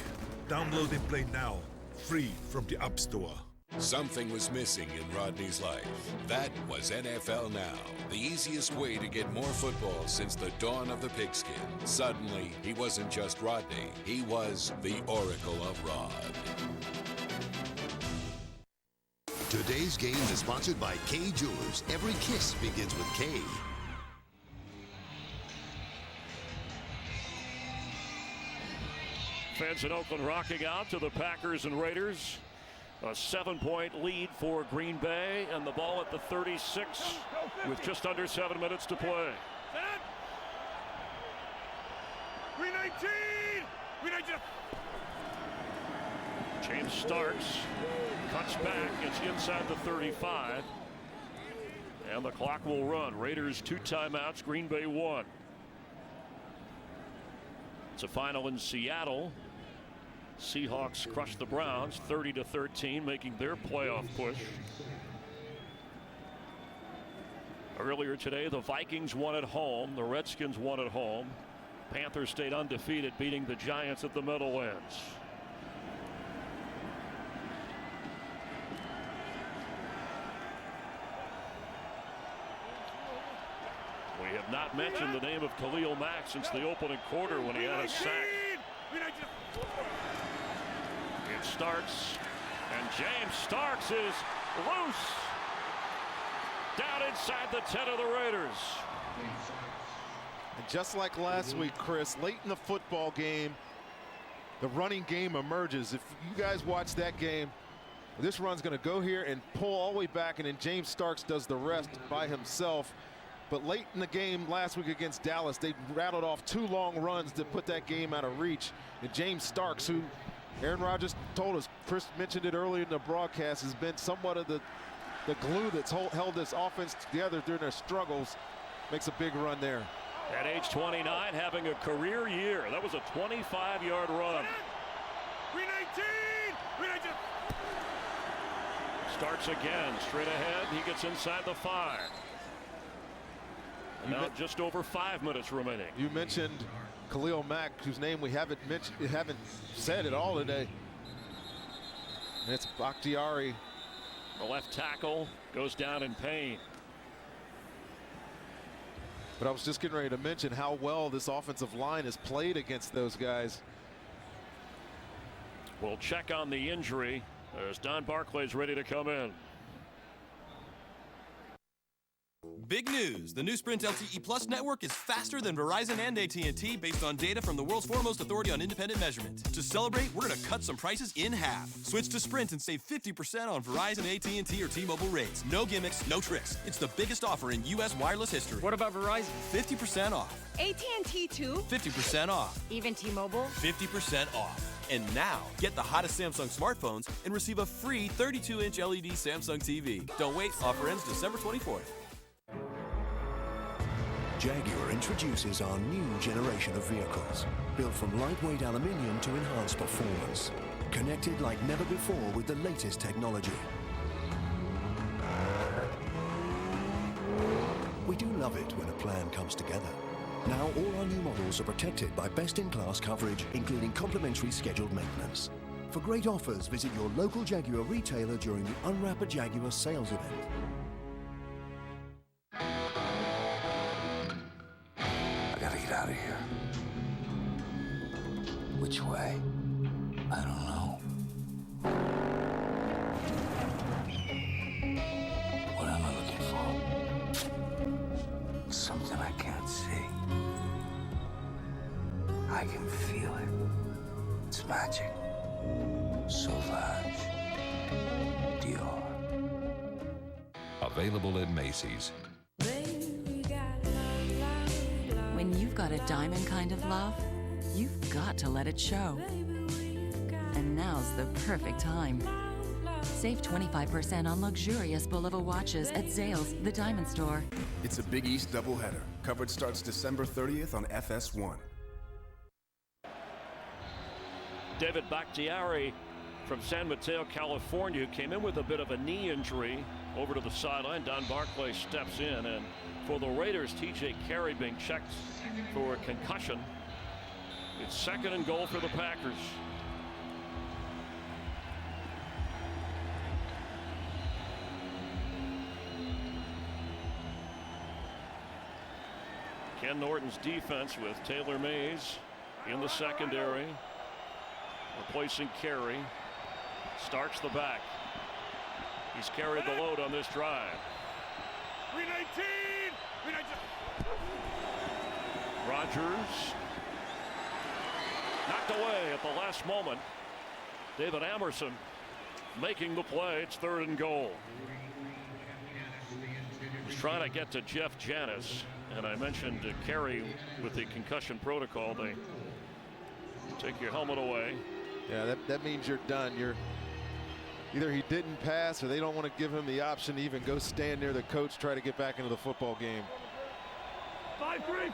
Download and play now, free from the App Store. Something was missing in Rodney's life. That was NFL Now, the easiest way to get more football since the dawn of the pigskin. Suddenly, he wasn't just Rodney, he was the Oracle of Rod. Today's game is sponsored by K Jewelers. Every kiss begins with K. Fans in Oakland rocking out to the Packers and Raiders. A 7-point lead for Green Bay, and the ball at the 36 with just under 7 minutes to play. 319! 319! James Starks cuts back. It's inside the 35. And the clock will run. Raiders 2 timeouts. Green Bay 1. It's a final in Seattle. Seahawks crush the Browns 30-13, making their playoff push. Earlier today, the Vikings won at home. The Redskins won at home. Panthers stayed undefeated, beating the Giants at the Meadowlands. We have not mentioned the name of Khalil Mack since the opening quarter when he had a sack. It starts, and James Starks is loose. Down inside the 10 of the Raiders. And just like last week, Chris, late in the football game, the running game emerges. If you guys watch that game, this run's going to go here and pull all the way back, and then James Starks does the rest by himself. But late in the game last week against Dallas, they rattled off 2 long runs to put that game out of reach. And James Starks, who Aaron Rodgers told us, Chris mentioned it earlier in the broadcast, has been somewhat of the glue that's held this offense together during their struggles, makes a big run there. At age 29, having a career year. That was a 25-yard run. 319! 319! Starts again, straight ahead. He gets inside the 5. And now just over 5 minutes remaining. You mentioned Khalil Mack, whose name we haven't said at all today. And it's Bakhtiari. The left tackle goes down in pain. But I was just getting ready to mention how well this offensive line has played against those guys. We'll check on the injury as Don Barclay's ready to come in. Big news! The new Sprint LTE Plus network is faster than Verizon and AT&T based on data from the world's foremost authority on independent measurement. To celebrate, we're going to cut some prices in half. Switch to Sprint and save 50% on Verizon, AT&T, or T-Mobile rates. No gimmicks, no tricks. It's the biggest offer in U.S. wireless history. What about Verizon? 50% off. AT&T too? 50% off. Even T-Mobile? 50% off. And now, get the hottest Samsung smartphones and receive a free 32-inch LED Samsung TV. Don't wait. Offer ends December 24th. Jaguar introduces our new generation of vehicles, built from lightweight aluminium to enhance performance, connected like never before with the latest technology. We do love it when a plan comes together. Now all our new models are protected by best-in-class coverage, including complimentary scheduled maintenance. For great offers, visit your local Jaguar retailer during the Unwrap a Jaguar sales event. Out of here. Which way? I don't know. What am I looking for? Something I can't see. I can feel it. It's magic. Sauvage. Dior. Available at Macy's. When you've got a diamond kind of love, you've got to let it show. And now's the perfect time. Save 25% on luxurious Bulova watches at Zales, the diamond store. It's a Big East doubleheader. Coverage starts December 30th on FS1. David Bakhtiari from San Mateo, California, came in with a bit of a knee injury. Over to the sideline, Don Barclay steps in, and for the Raiders, TJ Carey being checked for a concussion. It's 2nd and goal for the Packers. Ken Norton's defense with Taylor Mays in the secondary, replacing Carey. Starks the back. He's carried the load on this drive. 319! 319! Rodgers knocked away at the last moment. David Amerson making the play. It's 3rd and goal. He's trying to get to Jeff Janis, and I mentioned Carey with the concussion protocol. They take your helmet away. Yeah, that means you're done. Either he didn't pass or they don't want to give him the option to even go stand near the coach, try to get back into the football game. 5-3, 5-3,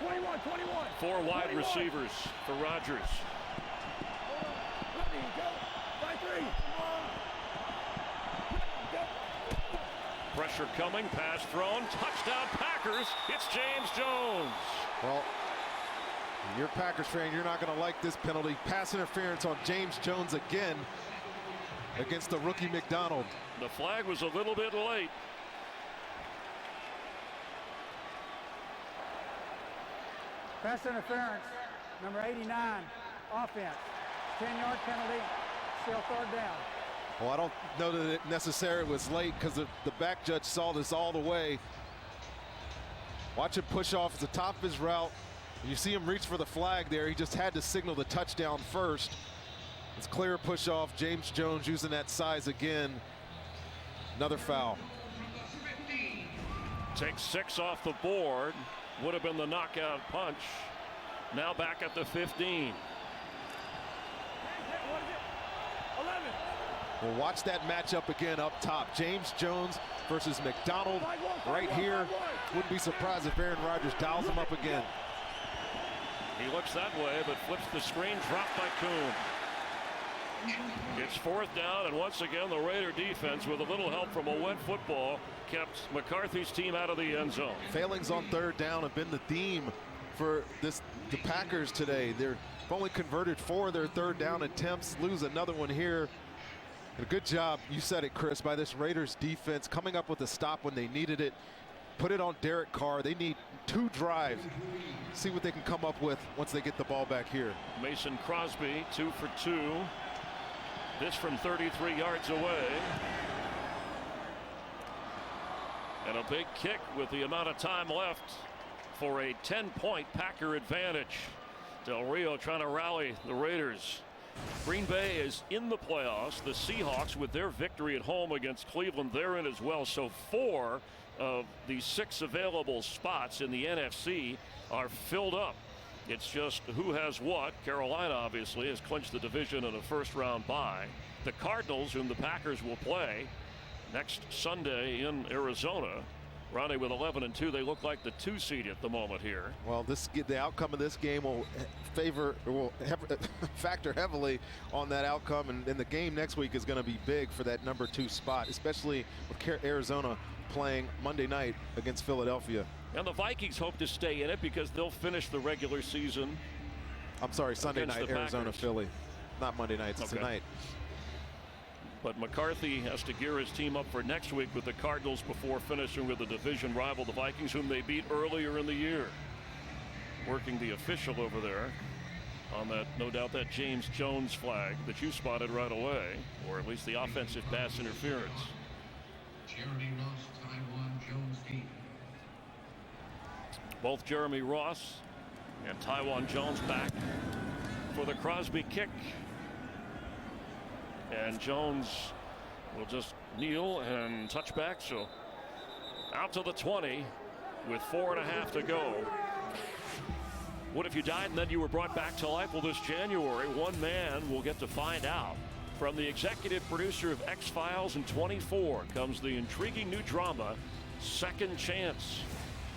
21, 21. 4 wide receivers for Rodgers. 5-3. Pressure coming, pass thrown, touchdown Packers. It's James Jones. Well, you're a Packers fan, you're not going to like this penalty. Pass interference on James Jones again against the rookie McDonald. The flag was a little bit late. Pass interference, number 89, offense. 10-yard penalty, still 3rd down. Well, I don't know that it necessarily was late because the back judge saw this all the way. Watch it push off at the top of his route. You see him reach for the flag there. He just had to signal the touchdown first. It's clear push off. James Jones using that size again. Another foul. Takes 6 off the board. Would have been the knockout punch. Now back at the 15. Well, watch that matchup again up top. James Jones versus McDonald right here. Wouldn't be surprised if Aaron Rodgers dials him up again. He looks that way, but flips the screen, dropped by Coon. It's 4th down, and once again, the Raider defense, with a little help from a wet football, kept McCarthy's team out of the end zone. Failings on 3rd down have been the theme for the Packers today. They've only converted 4 of their 3rd down attempts, lose another one here. And a good job, you said it, Chris, by this Raiders defense coming up with a stop when they needed it. Put it on Derek Carr. They need 2 drives. See what they can come up with once they get the ball back here. Mason Crosby, 2 for 2. This from 33 yards away. And a big kick with the amount of time left for a 10-point Packer advantage. Del Rio trying to rally the Raiders. Green Bay is in the playoffs. The Seahawks, with their victory at home against Cleveland, they're in as well. So 4 of the 6 available spots in the NFC are filled up. It's just who has what. Carolina obviously has clinched the division in a 1st-round bye. The Cardinals, whom the Packers will play next Sunday in Arizona, Ronnie with 11-2. They look like the 2 seed at the moment here. Well, the outcome of this game will factor heavily on that outcome, and the game next week is going to be big for that number 2 spot, especially with Arizona playing Monday night against Philadelphia. And the Vikings hope to stay in it because they'll finish the regular season. I'm sorry, Sunday night, Arizona, Philly. Not Monday night, it's tonight. But McCarthy has to gear his team up for next week with the Cardinals before finishing with the division rival, the Vikings, whom they beat earlier in the year. Working the official over there on that, no doubt, that James Jones flag that you spotted right away, or at least the offensive pass interference. Jeremy Ross, Taiwan Jones team. Both Jeremy Ross and Taiwan Jones back for the Crosby kick. And Jones will just kneel and touch back. So out to the 20 with 4.5 to go. What if you died and then you were brought back to life? Well, this January, one man will get to find out. From the executive producer of X-Files and 24 comes the intriguing new drama, Second Chance.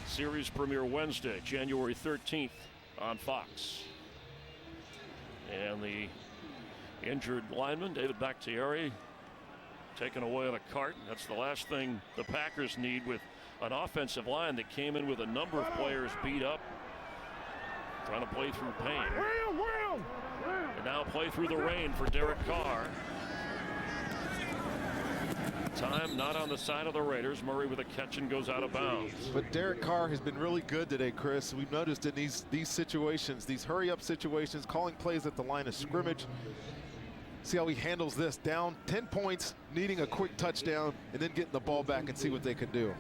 Series premiere Wednesday, January 13th on Fox. And the injured lineman, David Bakhtiari, taken away on a cart. That's the last thing the Packers need, with an offensive line that came in with a number of players beat up, trying to play through pain. And now play through the rain for Derek Carr. Time not on the side of the Raiders. Murray with a catch and goes out of bounds. But Derek Carr has been really good today, Chris. We've noticed in these situations, these hurry-up situations, calling plays at the line of scrimmage. See how he handles this. Down 10 points, needing a quick touchdown, and then getting the ball back and see what they can do.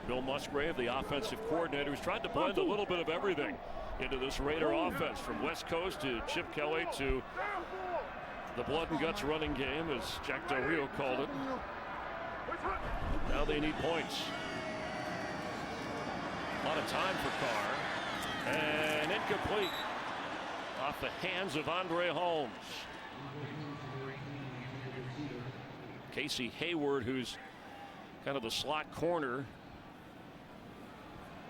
Bill Musgrave, the offensive coordinator, who's tried to blend a little bit of everything into this Raider offense, from West Coast to Chip Kelly to The blood and guts running game, as Jack Del Rio called it. Now they need points. A lot of time for Carr. And incomplete. Off the hands of Andre Holmes. Casey Hayward, who's kind of the slot corner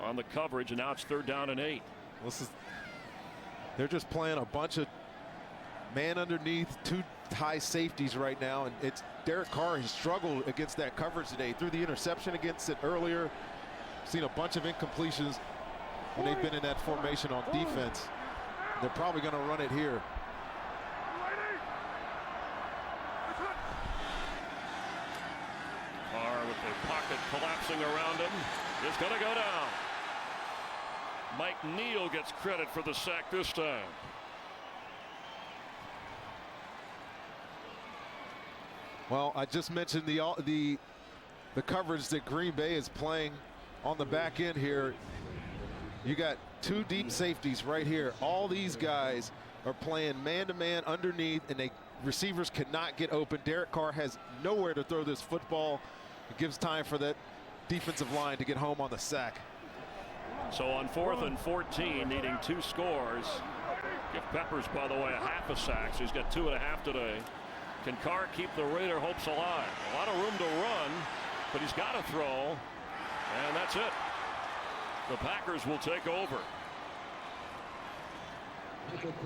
on the coverage, and now it's 3rd down and 8. They're just playing a bunch of man underneath, 2 high safeties right now, and it's Derek Carr has struggled against that coverage today. Threw the interception against it earlier. Seen a bunch of incompletions when they've been in that formation on defense. They're probably going to run it here. Carr with the pocket collapsing around him is going to go down. Mike Neal gets credit for the sack this time. Well, I just mentioned the coverage that Green Bay is playing on the back end here. You got 2 deep safeties right here. All these guys are playing man-to-man underneath, and receivers cannot get open. Derek Carr has nowhere to throw this football. It gives time for that defensive line to get home on the sack. So on 4th and 14, needing 2 scores. Give Peppers, by the way, a half a sack. So he's got 2.5 today. Can Carr keep the Raider hopes alive? A lot of room to run, but he's got to throw, and that's it. The Packers will take over.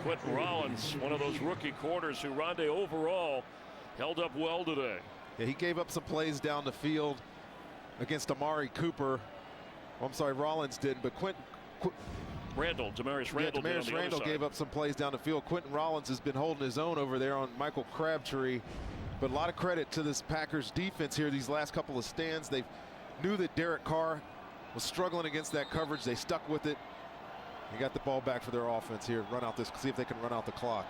Quentin Rollins, one of those rookie corners who Rondé overall held up well today. Yeah, he gave up some plays down the field against Amari Cooper. Oh, I'm sorry, Rollins did, but Demarius Randall gave up some plays down the field. Quentin Rollins has been holding his own over there on Michael Crabtree. But a lot of credit to this Packers defense here these last couple of stands. They knew that Derek Carr was struggling against that coverage. They stuck with it. They got the ball back for their offense here. See if they can run out the clock.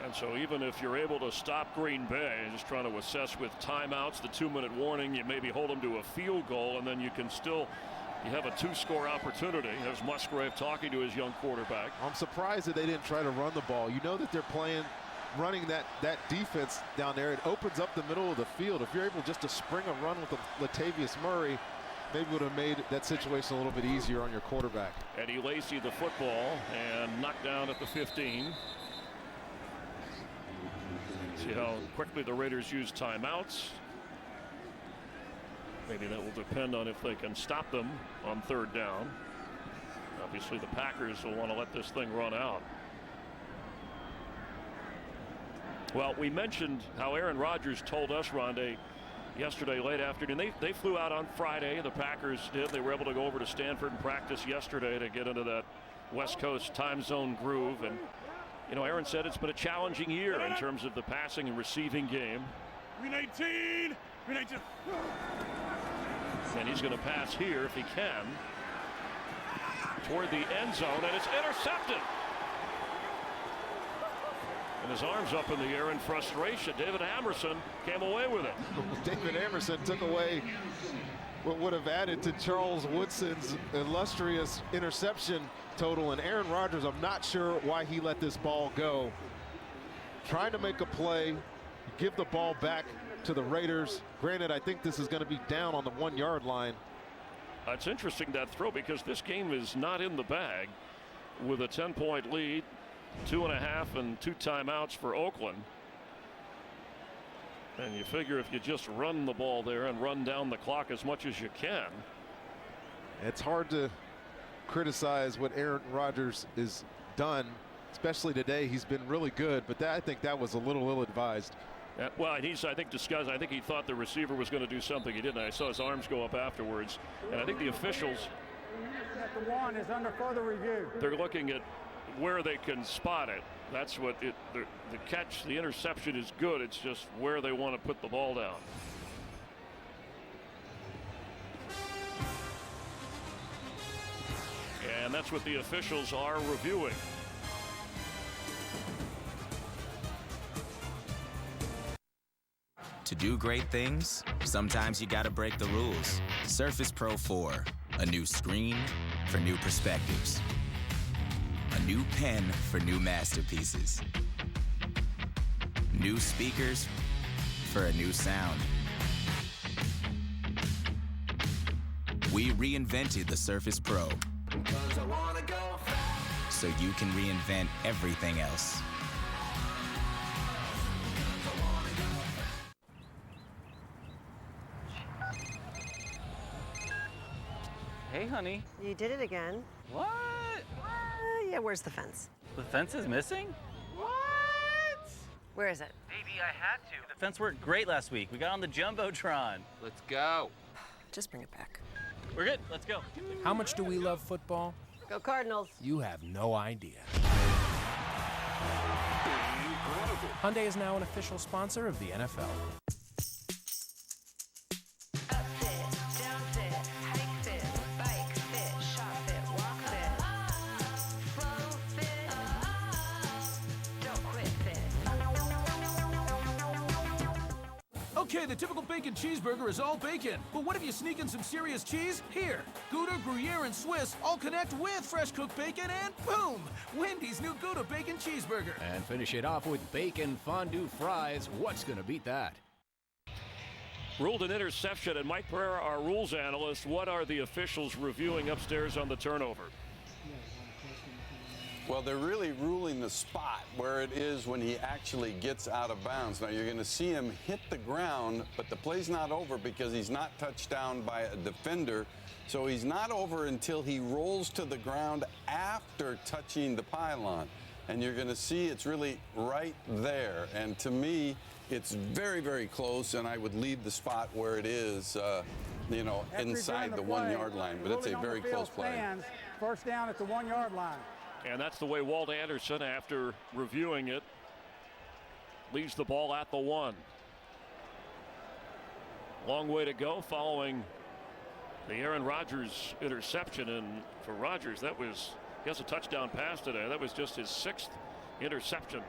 And so even if you're able to stop Green Bay, just trying to assess with timeouts, the 2-minute warning, you maybe hold them to a field goal, and then you can still have a 2-score opportunity. There's Musgrave talking to his young quarterback. I'm surprised that they didn't try to run the ball. You know that they're running that defense down there. It opens up the middle of the field. If you're able just to spring a run with Latavius Murray, maybe would have made that situation a little bit easier on your quarterback. Eddie Lacy the football and knocked down at the 15. See how quickly the Raiders use timeouts. Maybe that will depend on if they can stop them on 3rd down. Obviously the Packers will want to let this thing run out. Well, we mentioned how Aaron Rodgers told us, Rondé, yesterday late afternoon. They flew out on Friday. The Packers did. They were able to go over to Stanford and practice yesterday to get into that West Coast time zone groove. And Aaron said it's been a challenging year in terms of the passing and receiving game. Green 18. And he's going to pass here if he can toward the end zone, and it's intercepted. And his arms up in the air in frustration. David Amerson came away with it. David Amerson took away what would have added to Charles Woodson's illustrious interception total. And Aaron Rodgers, I'm not sure why he let this ball go. Trying to make a play, give the ball back to the Raiders. Granted, I think this is going to be down on the 1-yard line. It's interesting, that throw, because this game is not in the bag with a 10-point lead, 2.5 and 2 timeouts for Oakland. And you figure if you just run the ball there and run down the clock as much as you can. It's hard to criticize what Aaron Rodgers has done, especially today. He's been really good, but I think that was a little ill-advised. Well, he's, I think, discussed. I think he thought the receiver was going to do something he didn't. I saw his arms go up afterwards, and I think the officials, the one is under further review. They're looking at where they can spot it. That's what the catch, the interception is good. It's just where they want to put the ball down. And that's what the officials are reviewing. To do great things, sometimes you gotta break the rules. Surface Pro 4, a new screen for new perspectives. A new pen for new masterpieces. New speakers for a new sound. We reinvented the Surface Pro so you can reinvent everything else. Hey, honey. You did it again. What? Yeah, where's the fence? The fence is missing? What? Where is it? Baby, I had to. The fence worked great last week. We got on the Jumbotron. Let's go. Just bring it back. We're good. Let's go. How much do we love football? Go Cardinals. You have no idea. Hyundai is now an official sponsor of the NFL. Okay, the typical bacon cheeseburger is all bacon. But what if you sneak in some serious cheese? Here, Gouda, Gruyere, and Swiss all connect with fresh cooked bacon, and boom! Wendy's new Gouda bacon cheeseburger. And finish it off with bacon fondue fries. What's gonna beat that? Ruled an interception, and Mike Pereira, our rules analyst, what are the officials reviewing upstairs on the turnover? Well, they're really ruling the spot where it is when he actually gets out of bounds. Now, you're going to see him hit the ground, but the play's not over because he's not touched down by a defender. So he's not over until he rolls to the ground after touching the pylon. And you're going to see it's really right there. And to me, it's very, very close, and I would leave the spot where it is, you know, inside the 1 yard line. But it's a very close play. First down at the 1 yard line. And that's the way Walt Anderson, after reviewing it, leaves the ball at the 1. Long way to go following the Aaron Rodgers interception. And for Rodgers, that was, he has a touchdown pass today. That was just his 6th interception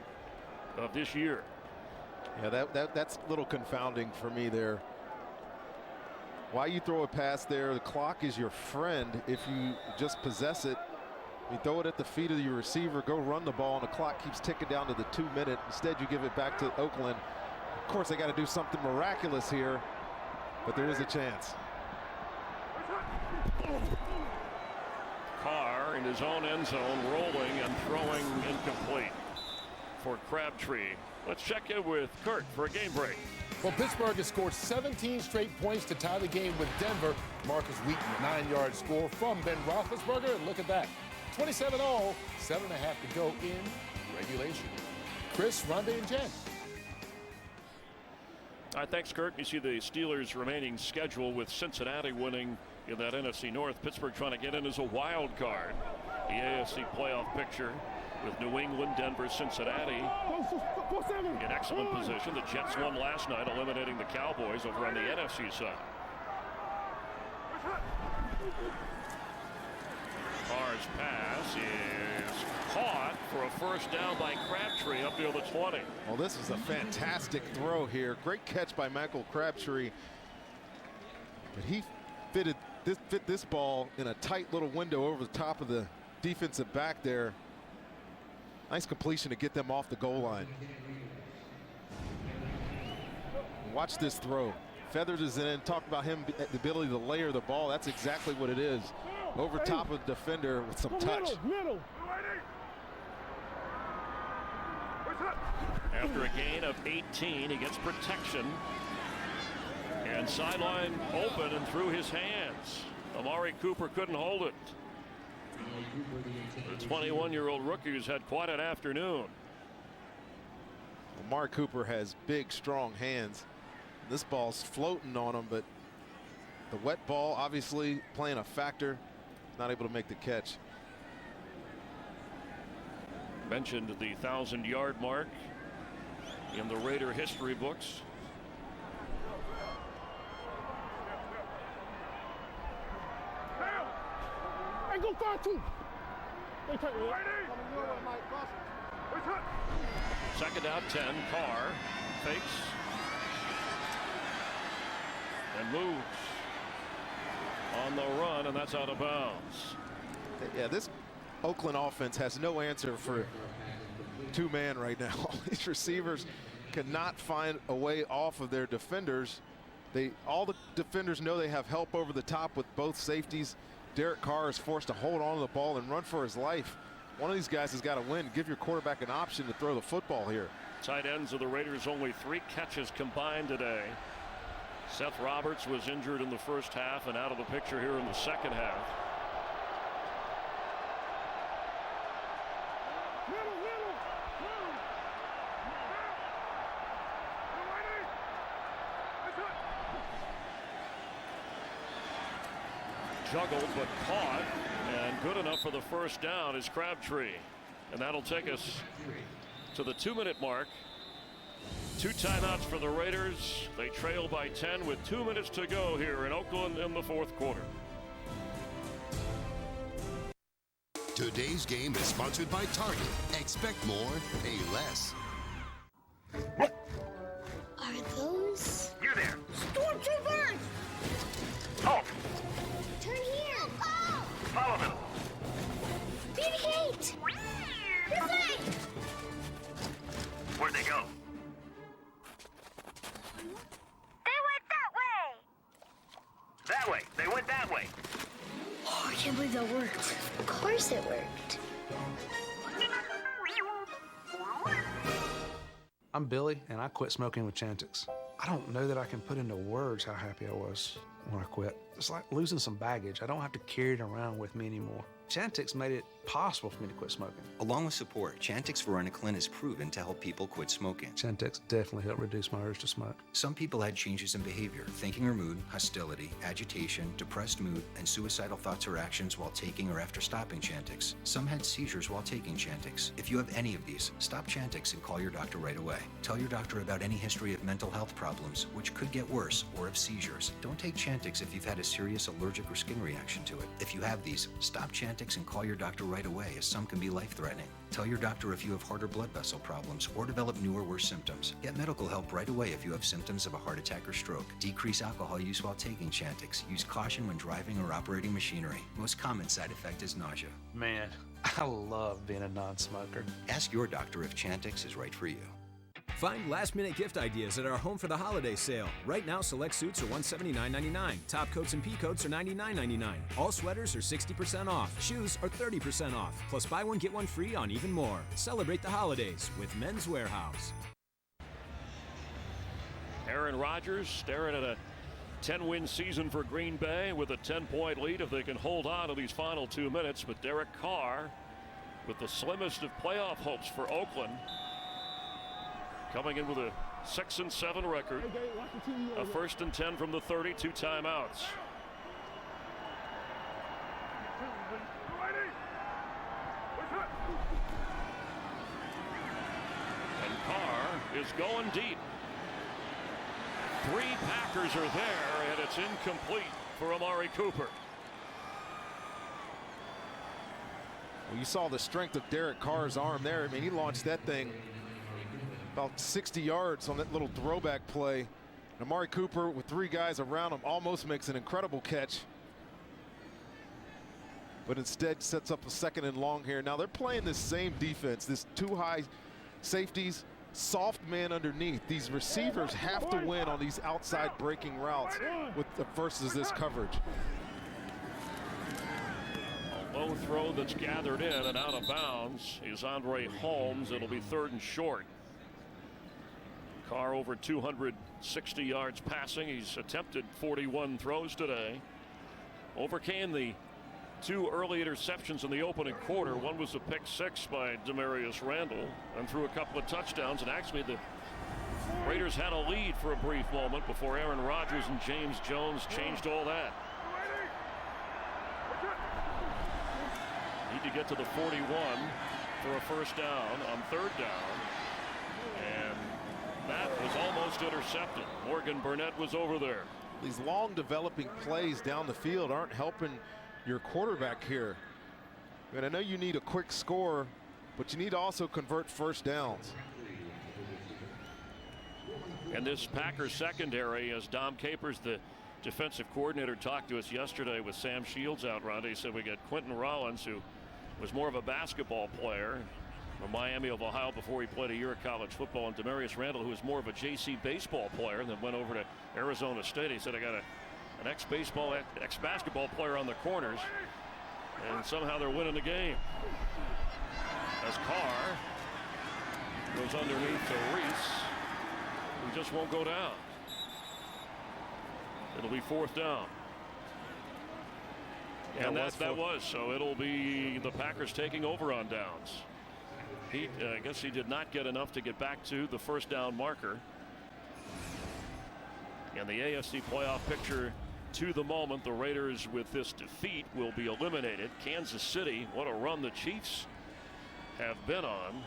of this year. Yeah, that's a little confounding for me there. Why you throw a pass there? The clock is your friend if you just possess it. You throw it at the feet of your receiver, go run the ball, and the clock keeps ticking down to the 2 minute. Instead, you give it back to Oakland. Of course, they got to do something miraculous here, but there is a chance. Carr in his own end zone, rolling and throwing incomplete for Crabtree. Let's check in with Kurt for a game break. Well, Pittsburgh has scored 17 straight points to tie the game with Denver. Marcus Wheaton, a 9-yard score from Ben Roethlisberger. And look at that. 27-0, 7.5 to go in regulation. Chris, Rondé, and Jen. All right, thanks, Kurt. You see the Steelers' remaining schedule with Cincinnati winning in that NFC North. Pittsburgh trying to get in as a wild card. The AFC playoff picture with New England, Denver, Cincinnati in excellent position. The Jets won last night, eliminating the Cowboys over on the NFC side. Carr's pass is caught for a first down by Crabtree up near the 20. Well, this is a fantastic throw here. Great catch by Michael Crabtree. But he fit this ball in a tight little window over the top of the defensive back there. Nice completion to get them off the goal line. Watch this throw. Feathers is in. Talk about him, the ability to layer the ball. That's exactly what it is. Over top of the defender with some touch. After a gain of 18, he gets protection. And sideline open and through his hands. Amari Cooper couldn't hold it. The 21-year-old rookie who's had quite an afternoon. Amari Cooper has big, strong hands. This ball's floating on him, but the wet ball obviously playing a factor. Not able to make the catch. Mentioned the 1,000-yard mark in the Raider history books. Hey, go far too. Second down, 10. Carr fakes and moves on the run, and that's out of bounds. Yeah, this Oakland offense has no answer for two-man right now. These receivers cannot find a way off of their defenders. All the defenders know they have help over the top with both safeties. Derek Carr is forced to hold on to the ball and run for his life. One of these guys has got to win. Give your quarterback an option to throw the football here. Tight ends of the Raiders, only 3 catches combined today. Seth Roberts was injured in the first half and out of the picture here in the second half. Juggled but caught, and good enough for the first down is Crabtree. And that'll take us to the 2-minute mark. 2 timeouts for the Raiders. They trail by 10 with 2 minutes to go here in Oakland in the fourth quarter. Today's game is sponsored by Target. Expect more, pay less. Are those? You there. Stormtroopers! Halt. Turn here! Oh! Follow them. BB-8! This way! Where'd they go? They went that way! That way. They went that way. Oh, I can't believe that worked. Of course it worked. I'm Billy, and I quit smoking with Chantix. I don't know that I can put into words how happy I was when I quit. It's like losing some baggage. I don't have to carry it around with me anymore. Chantix made it possible for me to quit smoking. Along with support, Chantix Varenicline is proven to help people quit smoking. Chantix definitely helped reduce my urge to smoke. Some people had changes in behavior, thinking or mood, hostility, agitation, depressed mood, and suicidal thoughts or actions while taking or after stopping Chantix. Some had seizures while taking Chantix. If you have any of these, stop Chantix and call your doctor right away. Tell your doctor about any history of mental health problems, which could get worse, or of seizures. Don't take Chantix if you've had a serious allergic or skin reaction to it. If you have these, stop Chantix and call your doctor right away, as some can be life-threatening. Tell your doctor if you have heart or blood vessel problems or develop new or worse symptoms. Get medical help right away if you have symptoms of a heart attack or stroke. Decrease alcohol use while taking Chantix. Use caution when driving or operating machinery. Most common side effect is nausea. Man, I love being a non-smoker. Ask your doctor if Chantix is right for you. Find last-minute gift ideas at our Home for the Holiday sale. Right now, select suits are $179.99. Top coats and pea-coats are $99.99. All sweaters are 60% off. Shoes are 30% off. Plus, buy one, get one free on even more. Celebrate the holidays with Men's Warehouse. Aaron Rodgers staring at a 10-win season for Green Bay with a 10-point lead if they can hold on to these final 2 minutes. But Derek Carr with the slimmest of playoff hopes for Oakland, coming in with a 6-7 record, a 1st and 10 from the 30, 2 timeouts. And Carr is going deep. 3 Packers are there, and it's incomplete for Amari Cooper. Well, you saw the strength of Derek Carr's arm there. I mean, he launched that thing about 60 yards on that little throwback play. And Amari Cooper, with 3 guys around him, almost makes an incredible catch, but instead sets up a 2nd and long here. Now they're playing this same defense, this 2 high safeties, soft man underneath. These receivers have to win on these outside breaking routes versus this coverage. A low throw that's gathered in and out of bounds is Andre Holmes. It'll be 3rd and short. Carr over 260 yards passing. He's attempted 41 throws today. Overcame the 2 early interceptions in the opening quarter. One was a pick 6 by Demarius Randall, and threw a couple of touchdowns. And actually the Raiders had a lead for a brief moment before Aaron Rodgers and James Jones changed all that. Need to get to the 41 for a 1st down on 3rd down. And that was almost intercepted. Morgan Burnett was over there. These long developing plays down the field aren't helping your quarterback here. And I know you need a quick score, but you need to also convert 1st downs. And this Packers secondary, as Dom Capers, the defensive coordinator, talked to us yesterday with Sam Shields out, Ronde. He said we got Quentin Rollins, who was more of a basketball player. from Miami of Ohio before he played a year of college football, and Demarius Randall, who was more of a JC baseball player and then went over to Arizona State. He said, I got an ex-baseball, ex-basketball player on the corners, and somehow they're winning the game. As Carr goes underneath to Reese, who just won't go down. It'll be 4th down. And that was, so it'll be the Packers taking over on downs. I guess he did not get enough to get back to the 1st down marker. And the AFC playoff picture to the moment, the Raiders with this defeat will be eliminated. Kansas City, what a run the Chiefs have been on.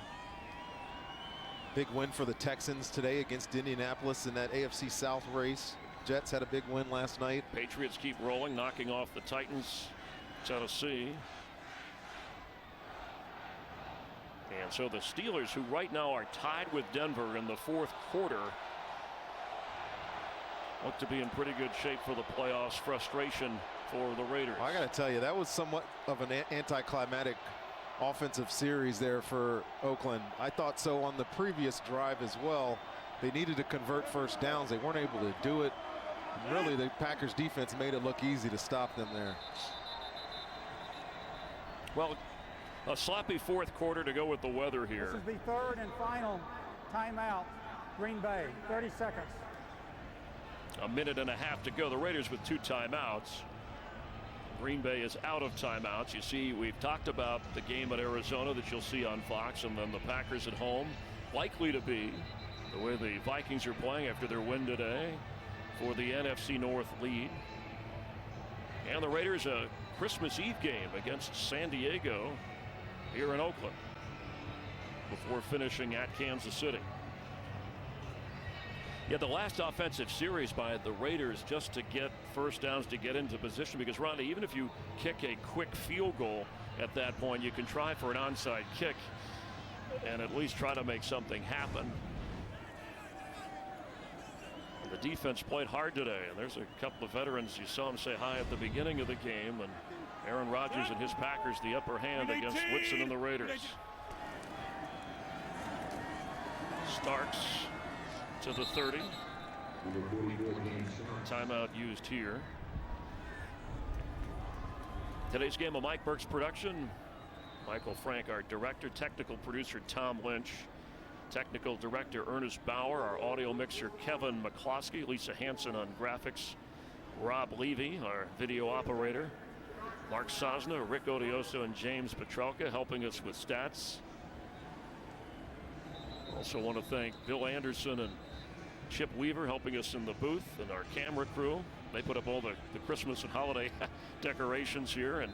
Big win for the Texans today against Indianapolis in that AFC South race. Jets had a big win last night. Patriots keep rolling, knocking off the Titans, Tennessee. And so the Steelers, who right now are tied with Denver in the 4th quarter, look to be in pretty good shape for the playoffs. Frustration for the Raiders. I got to tell you, that was somewhat of an anticlimactic offensive series there for Oakland. I thought so on the previous drive as well. They needed to convert 1st downs. They weren't able to do it. And really, the Packers defense made it look easy to stop them there. Well, a sloppy 4th quarter to go with the weather here. This is the 3rd and final timeout. Green Bay, 30 seconds. A minute and a half to go. The Raiders with 2 timeouts. Green Bay is out of timeouts. You see, we've talked about the game at Arizona that you'll see on Fox, and then the Packers at home, likely to be the way the Vikings are playing after their win today for the NFC North lead. And the Raiders a Christmas Eve game against San Diego here in Oakland before finishing at Kansas City. Yeah, the last offensive series by the Raiders just to get 1st downs, to get into position, because Ronnie, even if you kick a quick field goal at that point, you can try for an onside kick and at least try to make something happen. And the defense played hard today, and there's a couple of veterans. You saw them say hi at the beginning of the game, and Aaron Rodgers and his Packers the upper hand against Whitson and the Raiders. Starks to the 30. Timeout used here. Today's game, a Mike Burke's production. Michael Frank, our director. Technical producer Tom Lynch. Technical director Ernest Bauer. Our audio mixer Kevin McCloskey. Lisa Hanson on graphics. Rob Levy, our video operator. Mark Sosna, Rick Odioso, and James Petralka helping us with stats. Also want to thank Bill Anderson and Chip Weaver helping us in the booth, and our camera crew. They put up all the Christmas and holiday decorations here, and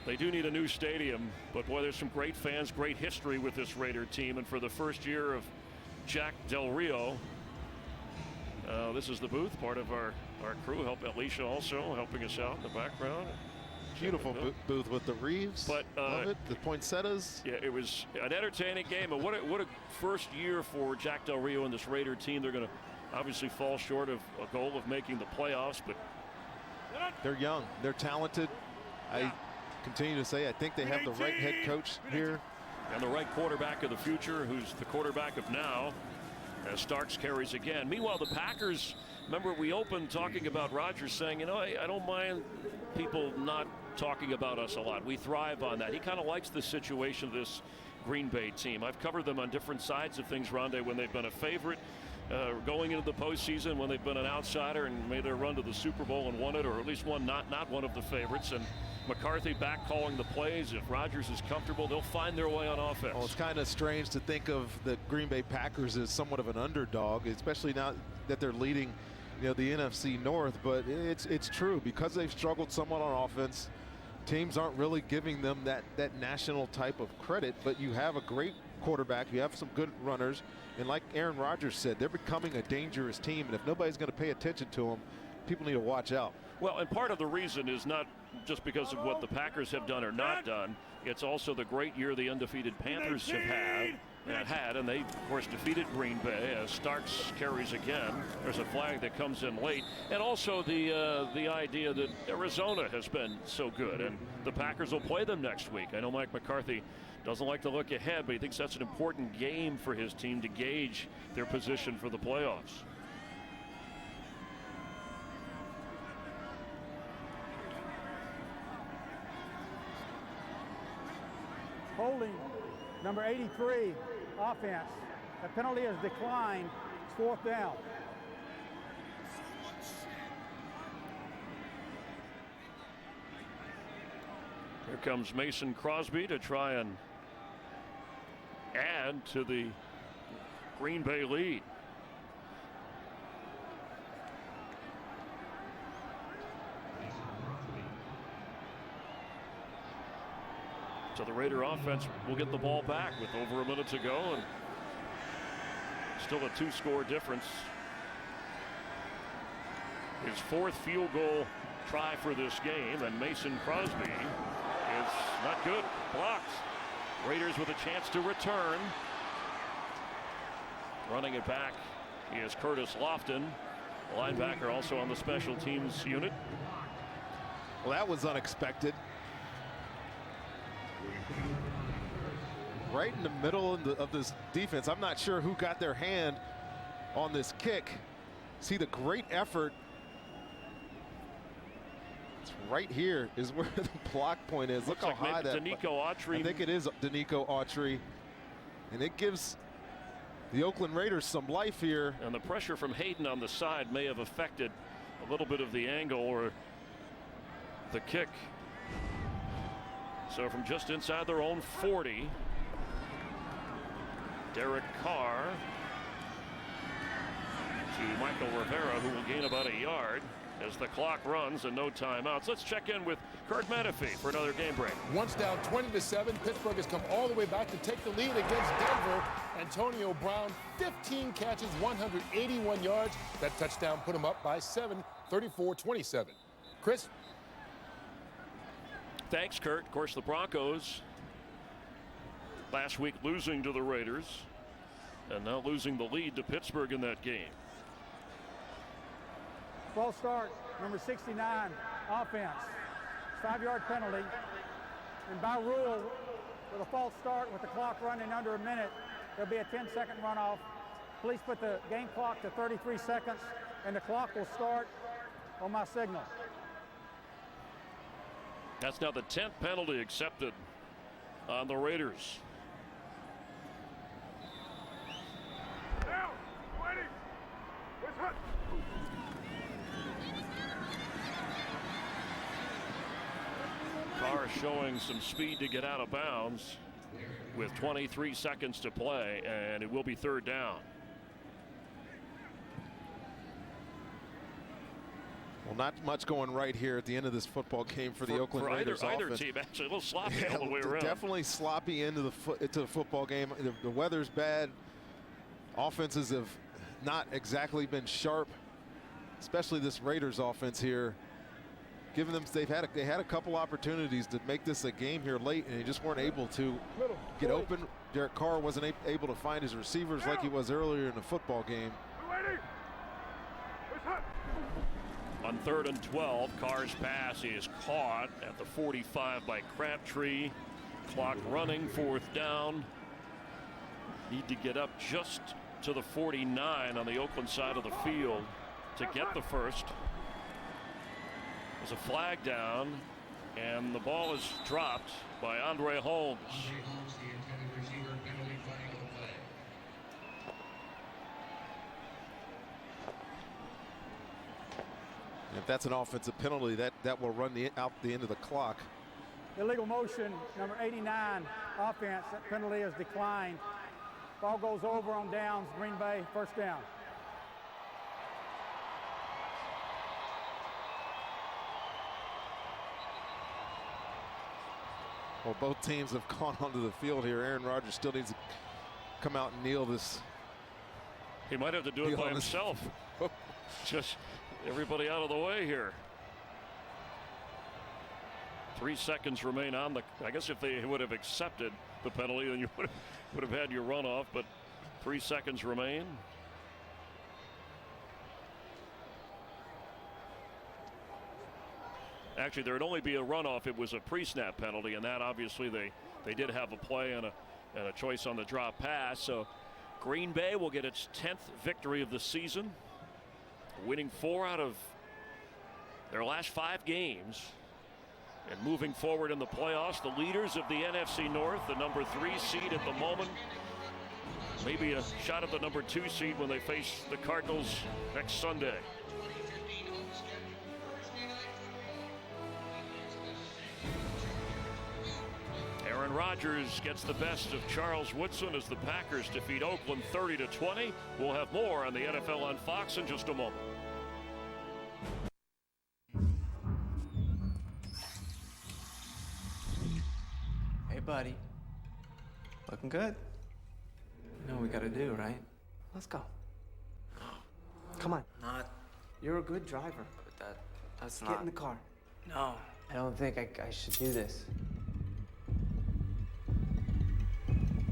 they do need a new stadium, but boy, there's some great fans, great history with this Raider team. And for the 1st year of Jack Del Rio, this is the booth, part of our crew. Alicia also helping us out in the background. Beautiful booth with the Reeves. But love it. The poinsettias. Yeah, it was an entertaining game, and what a 1st year for Jack Del Rio and this Raider team. They're going to obviously fall short of a goal of making the playoffs, but they're young, they're talented. I continue to say I think they have the right head coach here, and the right quarterback of the future, who's the quarterback of now, as Starks carries again. Meanwhile, the Packers, remember we opened talking about Rodgers saying, you know, I don't mind people not talking about us a lot. We thrive on that. He kind of likes the situation of this Green Bay team. I've covered them on different sides of things, Rondé, when they've been a favorite going into the postseason, when they've been an outsider and made their run to the Super Bowl and won it, or at least one not one of the favorites. And McCarthy back calling the plays. If Rodgers is comfortable, they'll find their way on offense. Well, it's kind of strange to think of the Green Bay Packers as somewhat of an underdog, especially now that they're leading, you know, the NFC North. But it's true, because they've struggled somewhat on offense. Teams aren't really giving them that national type of credit, but you have a great quarterback, you have some good runners, and like Aaron Rodgers said, they're becoming a dangerous team, and if nobody's going to pay attention to them, people need to watch out. Well, and part of the reason is not just because of what the Packers have done or not done. It's also the great year the undefeated Panthers have had, And had, and they, of course, defeated Green Bay as Starks carries again. There's a flag that comes in late. And also the idea that Arizona has been so good, and the Packers will play them next week. I know Mike McCarthy doesn't like to look ahead, but he thinks that's an important game for his team to gauge their position for the playoffs. Holding number 83, offense. The penalty is declined. It's 4th down. Here comes Mason Crosby to try and add to the Green Bay lead. So the Raider offense will get the ball back with over a minute to go, and still a 2-score difference. His 4th field goal try for this game, and Mason Crosby is not good. Blocked. Raiders with a chance to return. Running it back is Curtis Lofton, linebacker, also on the special teams unit. Well, that was unexpected. Right in the middle of this defense. I'm not sure who got their hand on this kick. See the great effort. It's right here is where the block point is. Look how high that. Danico Autry. I think it is Danico Autry. And it gives the Oakland Raiders some life here. And the pressure from Hayden on the side may have affected a little bit of the angle or the kick. So from just inside their own 40, Derek Carr to Michael Rivera, who will gain about a yard as the clock runs and no timeouts. Let's check in with Kurt Menefee for another game break. Once down 20-7, Pittsburgh has come all the way back to take the lead against Denver. Antonio Brown, 15 catches, 181 yards. That touchdown put him up by 7, 34-27. Chris? Thanks, Kurt. Of course, the Broncos last week losing to the Raiders and now losing the lead to Pittsburgh in that game. False start, number 69, offense. 5-yard penalty. And by rule, with a false start with the clock running under a minute, there'll be a 10-second runoff. Please put the game clock to 33 seconds, and the clock will start on my signal. That's now the 10th penalty accepted on the Raiders. Carr showing some speed to get out of bounds with 23 seconds to play, and it will be 3rd down. Well, not much going right here at the end of this football game for the Oakland Raiders either offense. team, actually a little sloppy all the way around. Definitely sloppy into the football game. The weather's bad. Offenses have not exactly been sharp, especially this Raiders offense here. Given them, they had a couple opportunities to make this a game here late, and they just weren't able to get open. Derek Carr wasn't able to find his receivers like he was earlier in the football game. On 3rd and 12, Carr's pass is caught at the 45 by Crabtree. Clock running, 4th down. Need to get up just to the 49 on the Oakland side of the field to get the first. There's a flag down, and the ball is dropped by Andre Holmes. Andre Holmes, the intended receiver, penalty flag on the play. If that's an offensive penalty, that will run out the end of the clock. Illegal motion, number 89, offense. That penalty is declined. Ball goes over on downs, Green Bay, 1st down. Well, both teams have gone onto the field here. Aaron Rodgers still needs to come out and kneel this. He might have to do it by himself. Just everybody out of the way here. 3 seconds remain on the. I guess if they would have accepted the penalty, then you would have had your runoff, but 3 seconds remain. Actually, there would only be a runoff. It was a pre-snap penalty, and that obviously they did have a play and a choice on the drop pass. So Green Bay will get its 10th victory of the season, winning 4 out of their last 5 games. And moving forward in the playoffs, the leaders of the NFC North, the number 3 seed at the moment. Maybe a shot at the number 2 seed when they face the Cardinals next Sunday. Aaron Rodgers gets the best of Charles Woodson as the Packers defeat Oakland 30-20. We'll have more on the NFL on Fox in just a moment. Hey, buddy. Looking good. You know what we gotta do, right? Let's go. Come on. Not. You're a good driver. But that's not. Get in the car. No. I don't think I should do this.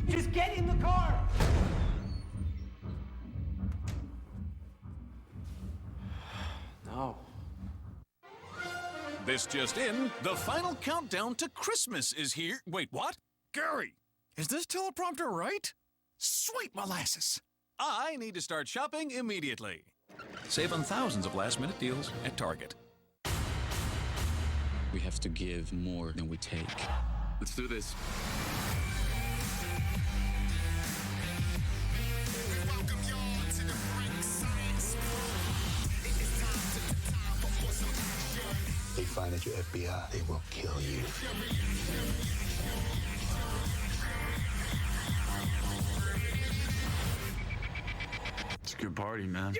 Just get in the car! No. This just in, the final countdown to Christmas is here. Wait, what? Gary, is this teleprompter right? Sweet molasses. I need to start shopping immediately. Save on thousands of last-minute deals at Target. We have to give more than we take. Let's do this. They find that you're FBI, they will kill you. It's a good party, man.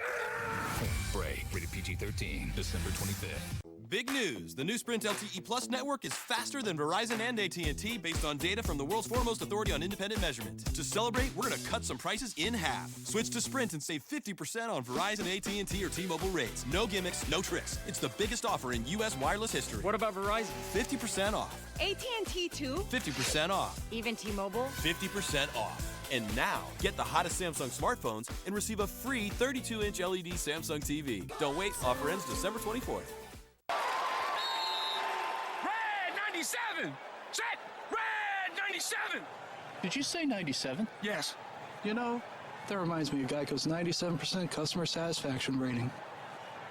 Bray, rated PG-13, December 25th. Big news! The new Sprint LTE Plus network is faster than Verizon and AT&T based on data from the world's foremost authority on independent measurement. To celebrate, we're going to cut some prices in half. Switch to Sprint and save 50% on Verizon, AT&T, or T-Mobile rates. No gimmicks, no tricks. It's the biggest offer in U.S. wireless history. What about Verizon? 50% off. AT&T too? 50% off. Even T-Mobile? 50% off. And now, get the hottest Samsung smartphones and receive a free 32-inch LED Samsung TV. Don't wait. Offer ends December 24th. 97! Set! Red 97! Did you say 97? Yes. You know, that reminds me of Geico's 97% customer satisfaction rating.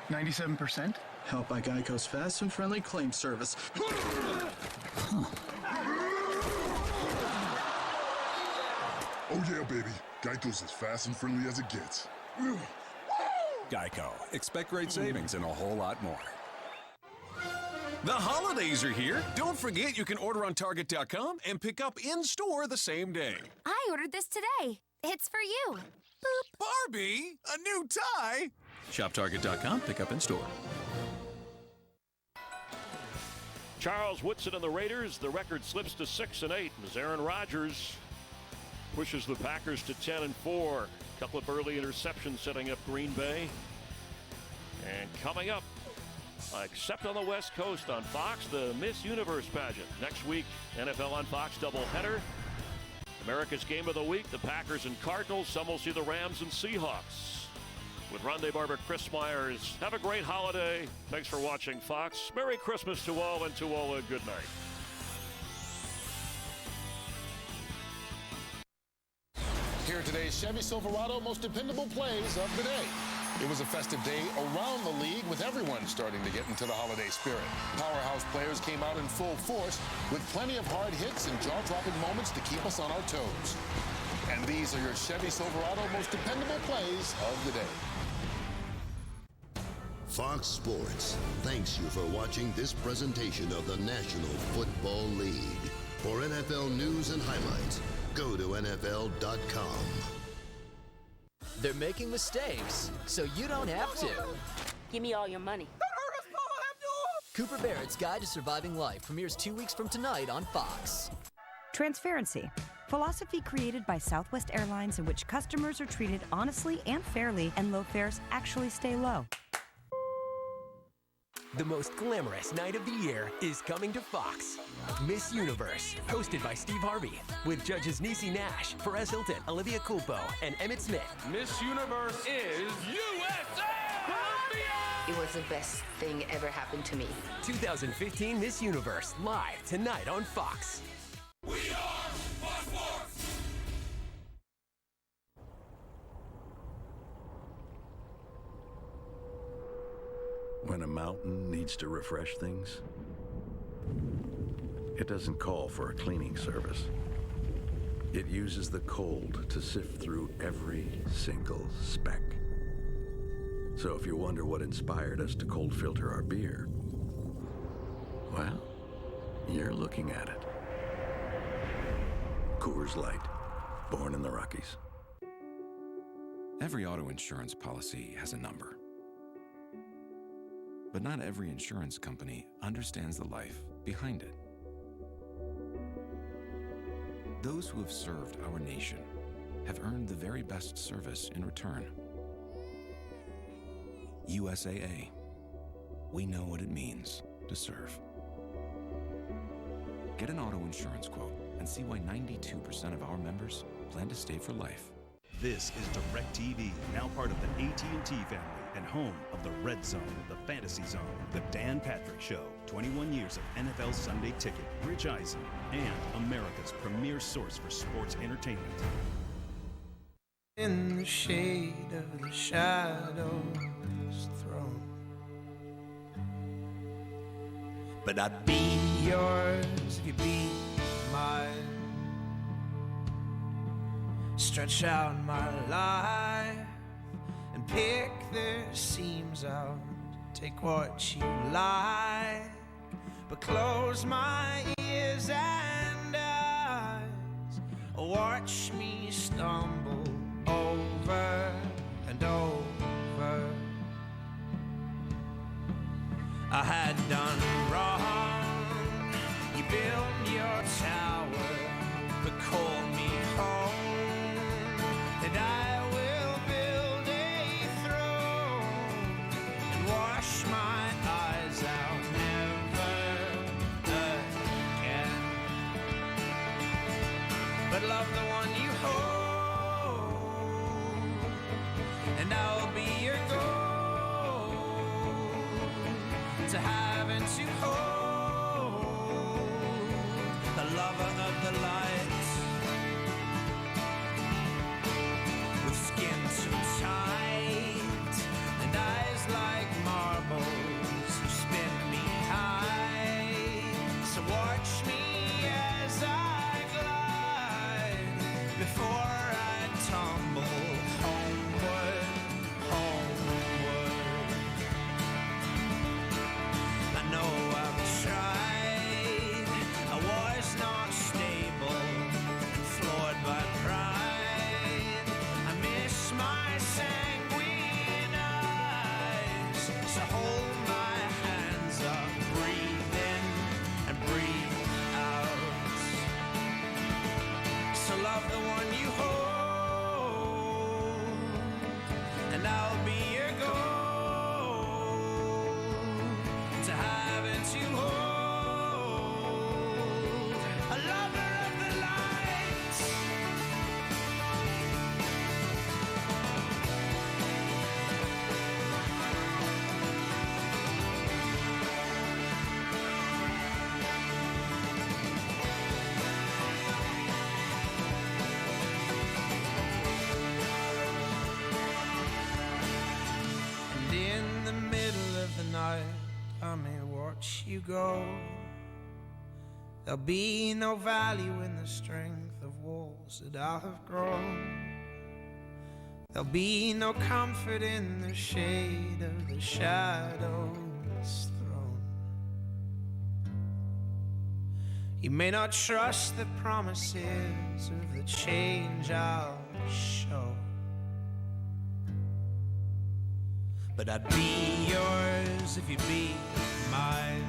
97%? Helped by Geico's fast and friendly claim service. Oh yeah, baby. Geico's as fast and friendly as it gets. Geico. Expect great savings and a whole lot more. The holidays are here. Don't forget you can order on Target.com and pick up in-store the same day. I ordered this today. It's for you. Boop. Barbie, a new tie. Shop Target.com, pick up in-store. Charles Woodson and the Raiders, the record slips to 6-8 as Aaron Rodgers pushes the Packers to 10-4. A couple of early interceptions setting up Green Bay. And coming up, except on the West Coast on Fox, the Miss Universe pageant. Next week, NFL on Fox doubleheader. America's Game of the Week, the Packers and Cardinals. Some will see the Rams and Seahawks. With Rondé Barber, Chris Myers, have a great holiday. Thanks for watching Fox. Merry Christmas to all, and to all a good night. Here are today's Chevy Silverado most dependable plays of the day. It was a festive day around the league with everyone starting to get into the holiday spirit. Powerhouse players came out in full force with plenty of hard hits and jaw-dropping moments to keep us on our toes. And these are your Chevy Silverado most dependable plays of the day. Fox Sports thanks you for watching this presentation of the National Football League. For NFL news and highlights, go to NFL.com. They're making mistakes, so you don't have to. Give me all your money. Cooper Barrett's Guide to Surviving Life premieres 2 weeks from tonight on Fox. Transparency. Philosophy created by Southwest Airlines in which customers are treated honestly and fairly, and low fares actually stay low. The most glamorous night of the year is coming to Fox. Miss Universe, hosted by Steve Harvey, with judges Niecy Nash, Perez Hilton, Olivia Culpo, and Emmett Smith. Miss Universe is USA! It was the best thing ever happened to me. 2015 Miss Universe, live tonight on Fox. We are Fox Sports! When a mountain needs to refresh things, it doesn't call for a cleaning service. It uses the cold to sift through every single speck. So if you wonder what inspired us to cold filter our beer, well, you're looking at it. Coors Light, born in the Rockies. Every auto insurance policy has a number. But not every insurance company understands the life behind it. Those who have served our nation have earned the very best service in return. USAA. We know what it means to serve. Get an auto insurance quote and see why 92% of our members plan to stay for life. This is DirecTV, now part of the AT&T family and home of the Red Zone, the Fantasy Zone, the Dan Patrick Show, 21 years of NFL Sunday Ticket, Rich Eisen, and America's premier source for sports entertainment. In the shade of the shadow's throne, but I'd be yours if you'd be mine. Stretch out my life and pick the seams out. Take what you like, but close my ears and eyes. Watch me stumble over and over. I had done wrong. You built your tower, but call me home. And I will build a throne and wash my eyes out never again. But love the one you hold, and I'll be your goal to have and to hold, the lover of the light. Skin too tight and eyes like marbles who spin me high. So watch me as I glide before I tumble homeward, homeward. I know I've tried. I was not stable and floored by pride. My sanguine eyes, so hold my hands up, breathe in and breathe out. So love the one you hold, and I'll be your goal to have and to hold, a lover of the light. I may watch you go. There'll be no value in the strength of walls that I have grown. There'll be no comfort in the shade of the shadow's throne. You may not trust the promises of the change I'll show, but I'd be yours if you'd be mine.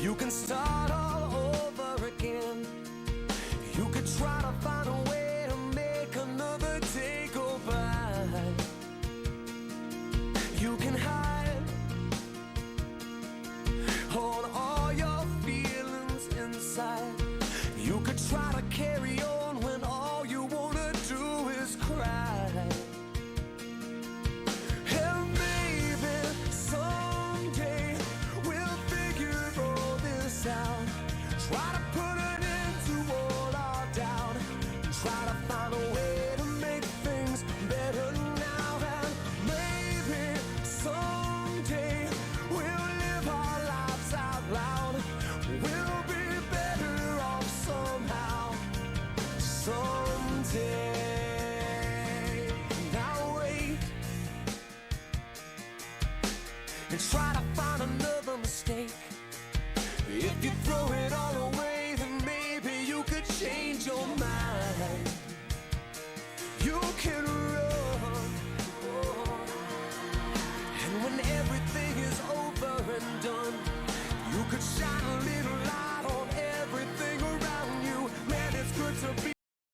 You can start